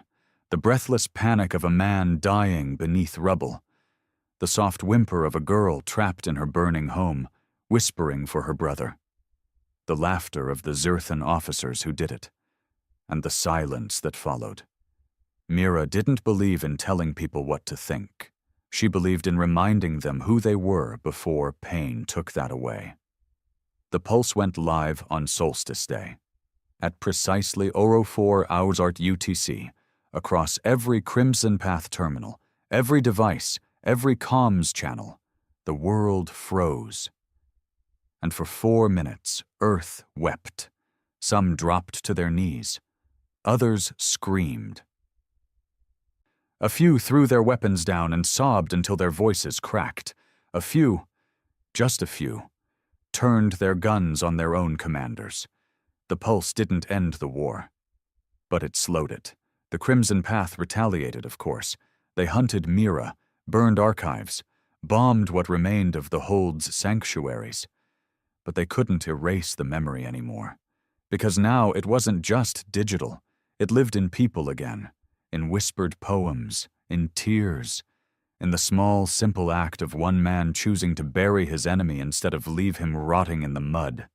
the breathless panic of a man dying beneath rubble, the soft whimper of a girl trapped in her burning home, whispering for her brother, the laughter of the Zerthan officers who did it, and the silence that followed. Mira didn't believe in telling people what to think. She believed in reminding them who they were before pain took that away. The Pulse went live on Solstice Day. At precisely 04 Ausart UTC, across every Crimson Path terminal, every device, every comms channel, the world froze. And for 4 minutes, Earth wept. Some dropped to their knees. Others screamed. A few threw their weapons down and sobbed until their voices cracked. A few, just a few, turned their guns on their own commanders. The Pulse didn't end the war, but it slowed it. The Crimson Path retaliated, of course. They hunted Mira, burned archives, bombed what remained of the Hold's sanctuaries. But they couldn't erase the memory anymore, because now it wasn't just digital. It lived in people again, in whispered poems, in tears, in the small, simple act of one man choosing to bury his enemy instead of leave him rotting in the mud.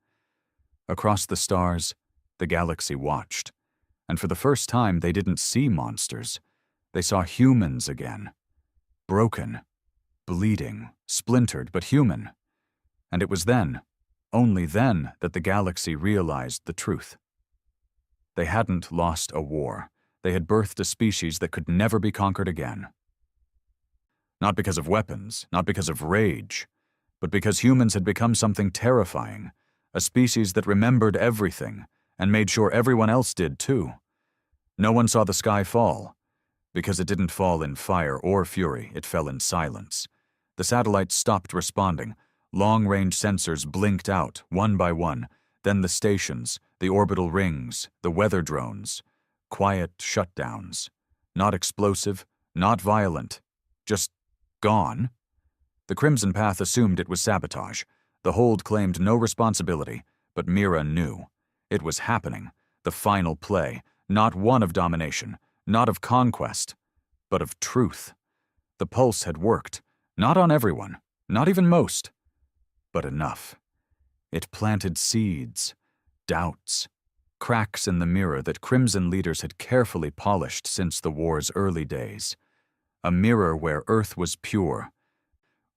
Across the stars, the galaxy watched, and for the first time they didn't see monsters. They saw humans again. Broken, bleeding, splintered, but human. And it was then, only then, that the galaxy realized the truth. They hadn't lost a war. They had birthed a species that could never be conquered again. Not because of weapons, not because of rage, but because humans had become something terrifying, a species that remembered everything and made sure everyone else did too. No one saw the sky fall, because it didn't fall in fire or fury, it fell in silence. The satellites stopped responding. Long-range sensors blinked out, one by one. Then the stations, the orbital rings, the weather drones. Quiet shutdowns. Not explosive, not violent. Just gone. The Crimson Path assumed it was sabotage. The hold claimed no responsibility, but Mira knew. It was happening. The final play. Not one of domination, not of conquest, but of truth. The pulse had worked. Not on everyone, not even most, but enough. It planted seeds, doubts, cracks in the mirror that Crimson leaders had carefully polished since the war's early days. A mirror where Earth was pure,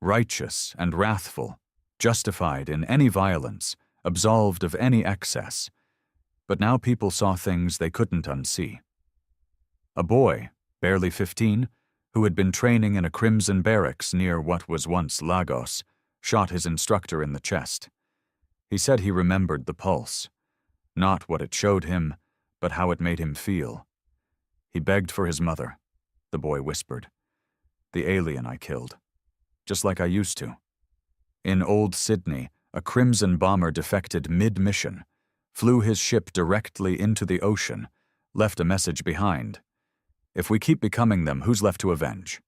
righteous and wrathful, justified in any violence, absolved of any excess. But now people saw things they couldn't unsee. A boy, barely 15, who had been training in a Crimson barracks near what was once Lagos, shot his instructor in the chest. He said he remembered the pulse. Not what it showed him, but how it made him feel. He begged for his mother, the boy whispered. The alien I killed. Just like I used to. In Old Sydney, a Crimson bomber defected mid-mission, flew his ship directly into the ocean, left a message behind. If we keep becoming them, who's left to avenge?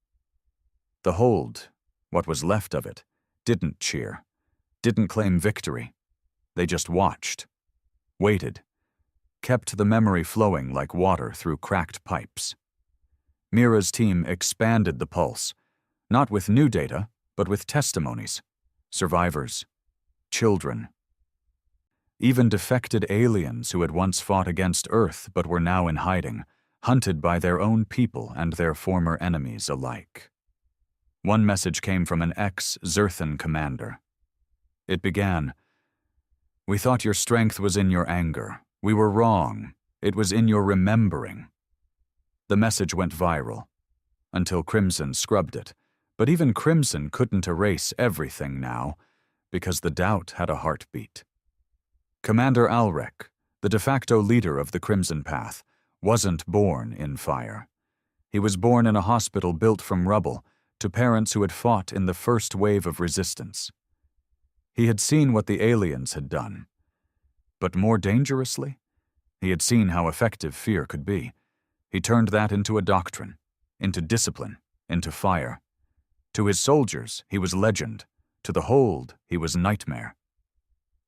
The hold, what was left of it, didn't cheer, didn't claim victory. They just watched, waited, kept the memory flowing like water through cracked pipes. Mira's team expanded the pulse, not with new data, but with testimonies, survivors, children. Even defected aliens who had once fought against Earth but were now in hiding, hunted by their own people and their former enemies alike. One message came from an ex-Zerthan commander. It began, "We thought your strength was in your anger. We were wrong. It was in your remembering." The message went viral, until Crimson scrubbed it. But even Crimson couldn't erase everything now, because the doubt had a heartbeat. Commander Alrek, the de facto leader of the Crimson Path, wasn't born in fire. He was born in a hospital built from rubble to parents who had fought in the first wave of resistance. He had seen what the aliens had done. But more dangerously, he had seen how effective fear could be. He turned that into a doctrine, into discipline, into fire. To his soldiers, he was legend. To the hold, he was nightmare.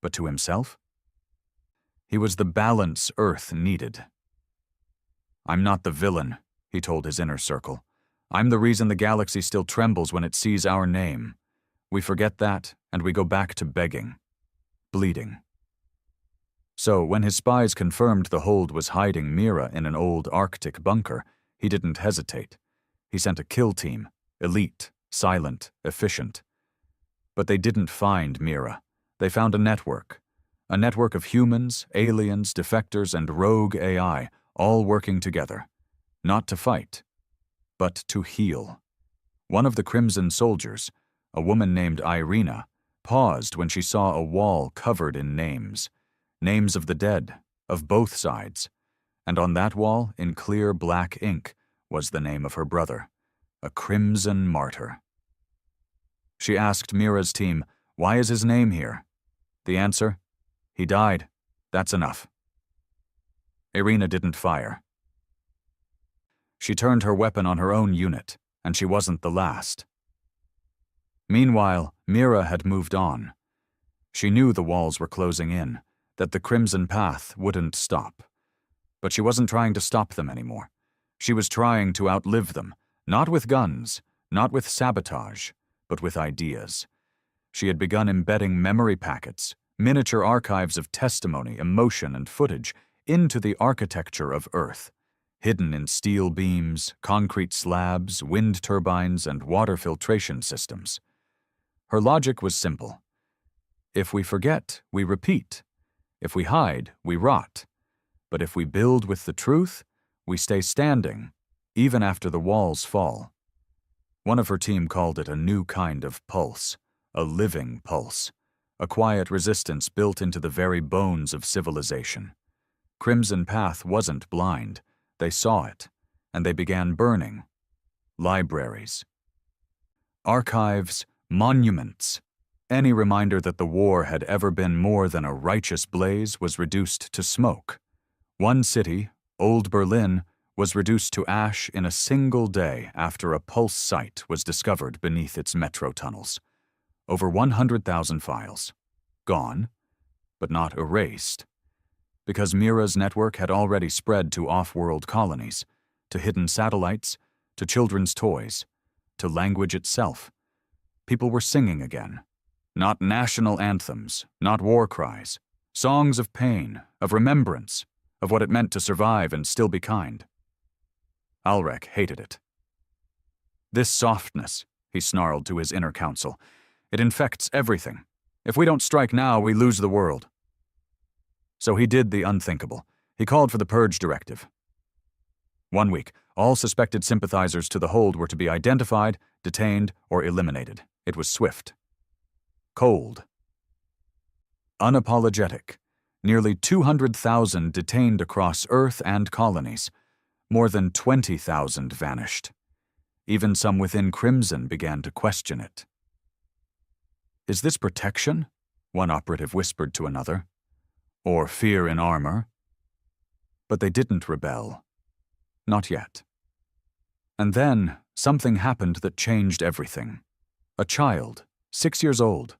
But to himself? He was the balance Earth needed. "I'm not the villain," he told his inner circle. "I'm the reason the galaxy still trembles when it sees our name. We forget that, and we go back to begging, bleeding." So, when his spies confirmed the hold was hiding Mira in an old Arctic bunker, he didn't hesitate. He sent a kill team, elite, silent, efficient. But they didn't find Mira. They found a network of humans, aliens, defectors, and rogue AI, all working together, not to fight, but to heal. One of the Crimson soldiers, a woman named Irina, paused when she saw a wall covered in names of the dead, of both sides, and on that wall, in clear black ink, was the name of her brother, a Crimson martyr. She asked Mira's team, "Why is his name here?" The answer, "He died. That's enough." Irina didn't fire. She turned her weapon on her own unit, and she wasn't the last. Meanwhile, Mira had moved on. She knew the walls were closing in, that the Crimson Path wouldn't stop. But she wasn't trying to stop them anymore. She was trying to outlive them, not with guns, not with sabotage, but with ideas. She had begun embedding memory packets, miniature archives of testimony, emotion, and footage into the architecture of Earth, hidden in steel beams, concrete slabs, wind turbines, and water filtration systems. Her logic was simple. If we forget, we repeat. If we hide, we rot. But if we build with the truth, we stay standing, even after the walls fall. One of her team called it a new kind of pulse, a living pulse, a quiet resistance built into the very bones of civilization. Crimson Path wasn't blind. They saw it, and they began burning. Libraries, archives, monuments, Any reminder that the war had ever been more than a righteous blaze was reduced to smoke. One city, Old Berlin, was reduced to ash in a single day after a pulse site was discovered beneath its metro tunnels. Over 100,000 files. Gone, but not erased. Because Mira's network had already spread to off-world colonies, to hidden satellites, to children's toys, to language itself. People were singing again. Not national anthems, not war cries. Songs of pain, of remembrance, of what it meant to survive and still be kind. Alrek hated it. This softness, he snarled to his inner council, it infects everything. If we don't strike now, we lose the world. So he did the unthinkable. He called for the purge directive. 1 week, all suspected sympathizers to the hold were to be identified, detained, or eliminated. It was swift. Cold. Unapologetic. Nearly 200,000 detained across Earth and colonies. More than 20,000 vanished. Even some within Crimson began to question it. Is this protection? One operative whispered to another. Or fear in armor? But they didn't rebel. Not yet. And then something happened that changed everything. A child, 6 years old,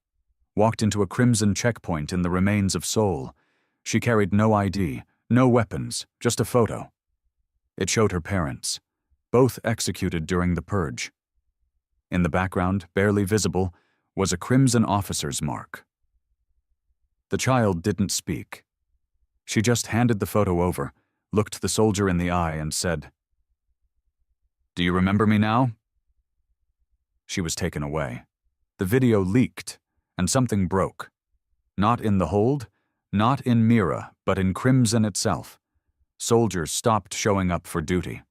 walked into a Crimson checkpoint in the remains of Seoul. She carried no ID, no weapons, just a photo. It showed her parents, both executed during the purge. In the background, barely visible, was a Crimson officer's mark. The child didn't speak. She just handed the photo over, looked the soldier in the eye, and said, "Do you remember me now?" She was taken away. The video leaked, and something broke. Not in the hold, not in Mira, but in Crimson itself. Soldiers stopped showing up for duty.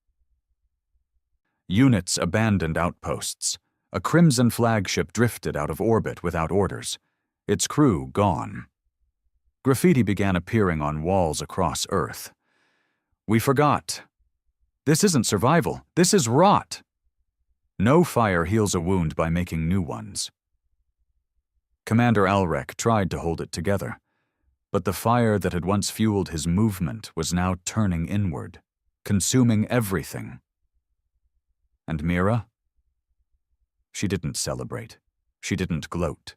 Units abandoned outposts. A Crimson flagship drifted out of orbit without orders. Its crew gone. Graffiti began appearing on walls across Earth. "We forgot. This isn't survival. This is rot." No fire heals a wound by making new ones. Commander Alrek tried to hold it together, but the fire that had once fueled his movement was now turning inward, consuming everything. And Mira? She didn't celebrate. She didn't gloat.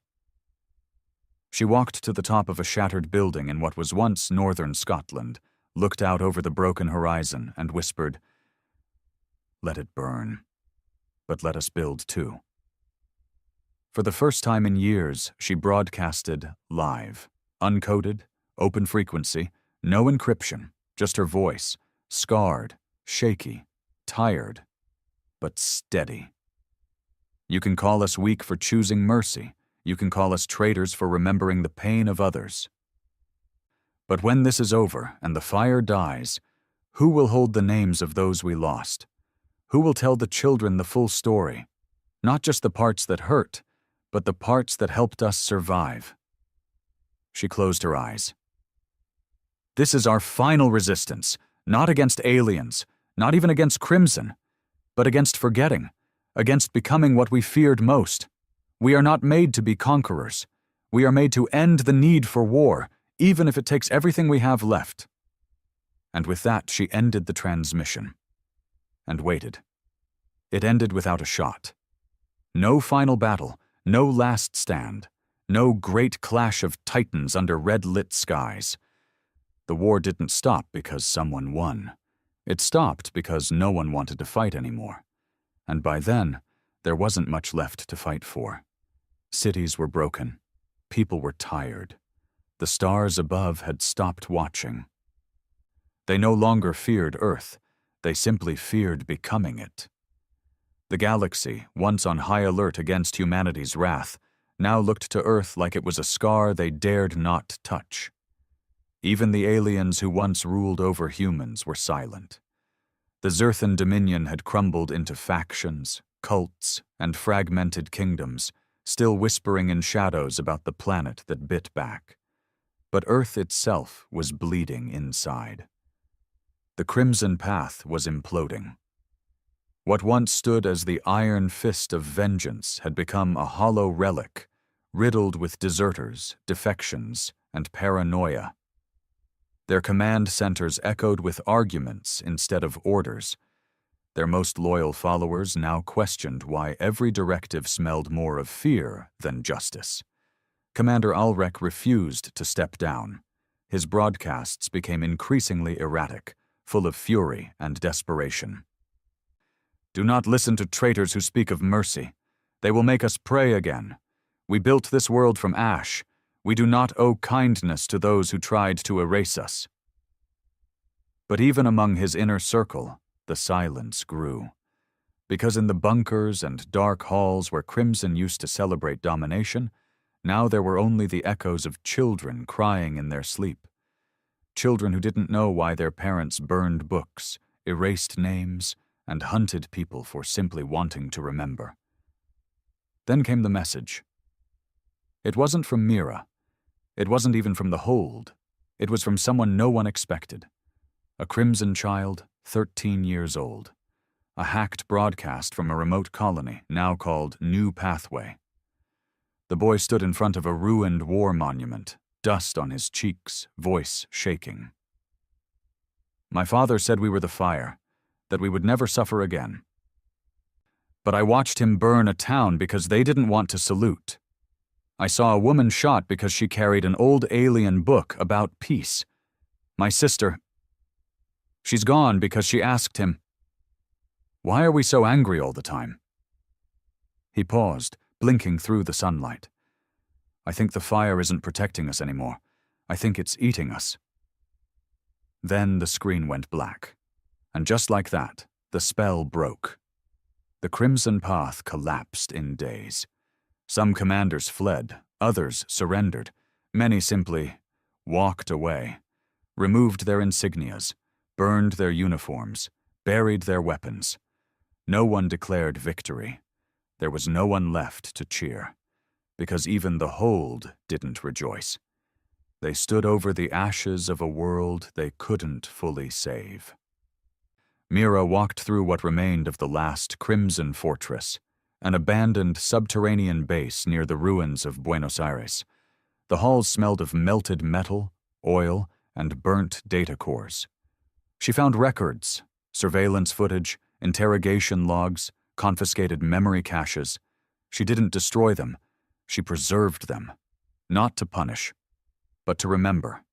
She walked to the top of a shattered building in what was once northern Scotland, looked out over the broken horizon, and whispered, "Let it burn, but let us build too." For the first time in years, she broadcasted live, uncoded, open frequency, no encryption, just her voice, scarred, shaky, tired, but steady. You can call us weak for choosing mercy. You can call us traitors for remembering the pain of others. But when this is over and the fire dies, who will hold the names of those we lost? Who will tell the children the full story? Not just the parts that hurt, but the parts that helped us survive. She closed her eyes. This is our final resistance, not against aliens, not even against Crimson, but against forgetting, against becoming what we feared most. We are not made to be conquerors. We are made to end the need for war, even if it takes everything we have left. And with that, she ended the transmission. And waited. It ended without a shot. No final battle, no last stand, no great clash of titans under red-lit skies. The war didn't stop because someone won. It stopped because no one wanted to fight anymore. And by then, there wasn't much left to fight for. Cities were broken. People were tired. The stars above had stopped watching. They no longer feared Earth. They simply feared becoming it. The galaxy, once on high alert against humanity's wrath, now looked to Earth like it was a scar they dared not touch. Even the aliens who once ruled over humans were silent. The Zerthan dominion had crumbled into factions, cults, and fragmented kingdoms, still whispering in shadows about the planet that bit back. But Earth itself was bleeding inside. The Crimson Path was imploding. What once stood as the iron fist of vengeance had become a hollow relic, riddled with deserters, defections, and paranoia. Their command centers echoed with arguments instead of orders. Their most loyal followers now questioned why every directive smelled more of fear than justice. Commander Ulrich refused to step down. His broadcasts became increasingly erratic, full of fury and desperation. "Do not listen to traitors who speak of mercy. They will make us pray again. We built this world from ash. We do not owe kindness to those who tried to erase us." But even among his inner circle, the silence grew. Because in the bunkers and dark halls where Crimson used to celebrate domination, now there were only the echoes of children crying in their sleep. Children who didn't know why their parents burned books, erased names, and hunted people for simply wanting to remember. Then came the message. It wasn't from Mira. It wasn't even from the Hold. It was from someone no one expected. A Crimson child, 13 years old. A hacked broadcast from a remote colony, now called New Pathway. The boy stood in front of a ruined war monument, dust on his cheeks, voice shaking. "My father said we were the fire, that we would never suffer again. But I watched him burn a town because they didn't want to salute. I saw a woman shot because she carried an old alien book about peace. My sister, she's gone because she asked him, 'Why are we so angry all the time?'" He paused, blinking through the sunlight. "I think the fire isn't protecting us anymore. I think it's eating us." Then the screen went black. And just like that, the spell broke. The Crimson Path collapsed in days. Some commanders fled, others surrendered. Many simply walked away, removed their insignias, burned their uniforms, buried their weapons. No one declared victory. There was no one left to cheer, because even the Hold didn't rejoice. They stood over the ashes of a world they couldn't fully save. Mira walked through what remained of the last Crimson Fortress, an abandoned subterranean base near the ruins of Buenos Aires. The halls smelled of melted metal, oil, and burnt data cores. She found records, surveillance footage, interrogation logs, confiscated memory caches. She didn't destroy them. She preserved them, not to punish, but to remember.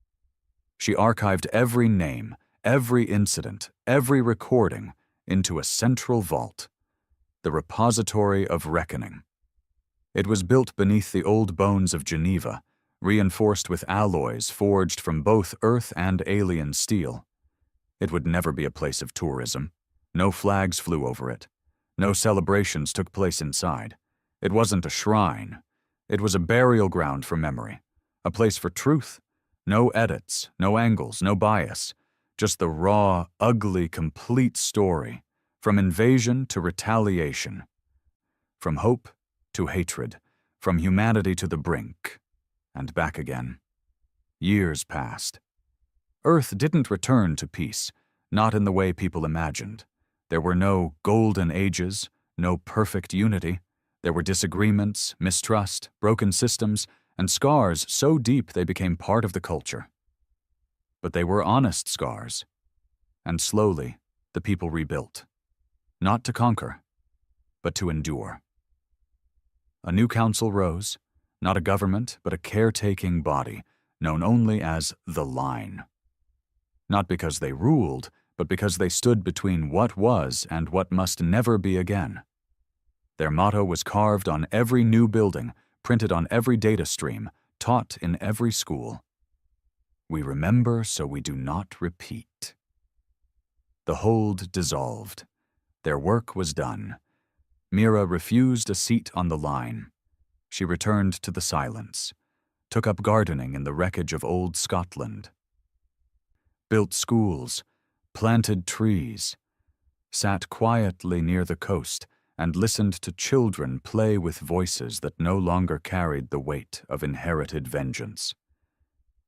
She archived every name, every incident, every recording into a central vault, the repository of reckoning. It was built beneath the old bones of Geneva, reinforced with alloys forged from both Earth and alien steel. It would never be a place of tourism. No flags flew over it. No celebrations took place inside. It wasn't a shrine. It was a burial ground for memory, a place for truth. No edits, no angles, no bias. Just the raw, ugly, complete story, from invasion to retaliation, from hope to hatred, from humanity to the brink, and back again. Years passed. Earth didn't return to peace, not in the way people imagined. There were no golden ages, no perfect unity. There were disagreements, mistrust, broken systems, and scars so deep they became part of the culture. But they were honest scars. And slowly, the people rebuilt. Not to conquer, but to endure. A new council rose, not a government, but a caretaking body, known only as the Line. Not because they ruled, but because they stood between what was and what must never be again. Their motto was carved on every new building, printed on every data stream, taught in every school. We remember so we do not repeat. The Hold dissolved. Their work was done. Mira refused a seat on the Line. She returned to the silence, took up gardening in the wreckage of old Scotland, built schools, planted trees, sat quietly near the coast, and listened to children play with voices that no longer carried the weight of inherited vengeance.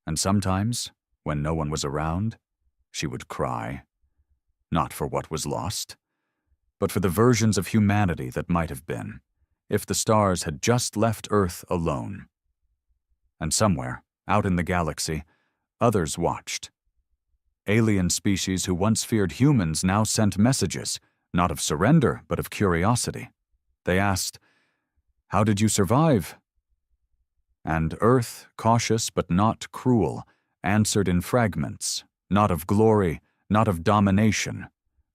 And sometimes, when no one was around, she would cry, not for what was lost, but for the versions of humanity that might have been, if the stars had just left Earth alone. And somewhere, out in the galaxy, others watched. Alien species who once feared humans now sent messages, not of surrender, but of curiosity. They asked, "How did you survive?" And Earth, cautious but not cruel, answered in fragments, not of glory, not of domination,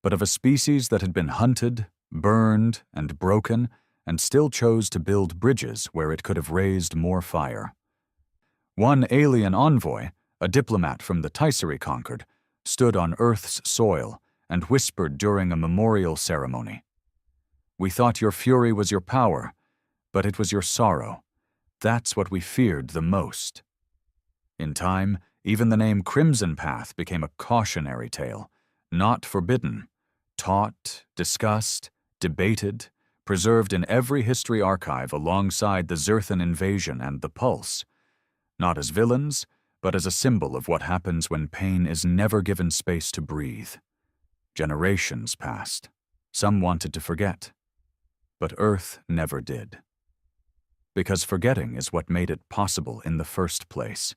but of a species that had been hunted, burned, and broken, and still chose to build bridges where it could have raised more fire. One alien envoy, a diplomat from the Tisserie conquered, stood on Earth's soil and whispered during a memorial ceremony. "We thought your fury was your power, but it was your sorrow. That's what we feared the most." In time, even the name Crimson Path became a cautionary tale, not forbidden, taught, discussed, debated, preserved in every history archive alongside the Zerthan invasion and the Pulse, not as villains, but as a symbol of what happens when pain is never given space to breathe. Generations passed. Some wanted to forget, but Earth never did. Because forgetting is what made it possible in the first place.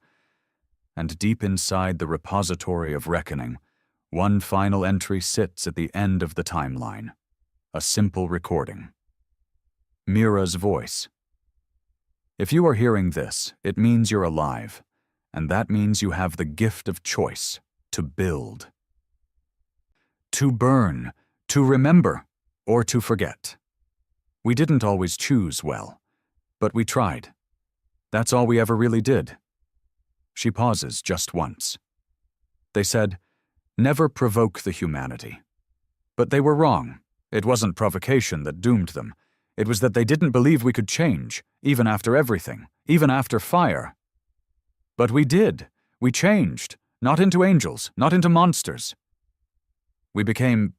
And deep inside the repository of reckoning, one final entry sits at the end of the timeline. A simple recording. Mira's voice. If you are hearing this, it means you're alive, and that means you have the gift of choice, to build. To burn, to remember, or to forget. We didn't always choose well, but we tried. That's all we ever really did. She pauses just once. They said, "Never provoke the humanity." But they were wrong. It wasn't provocation that doomed them. It was that they didn't believe we could change, even after everything, even after fire. But we did. We changed, not into angels, not into monsters. We became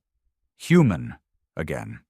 human again.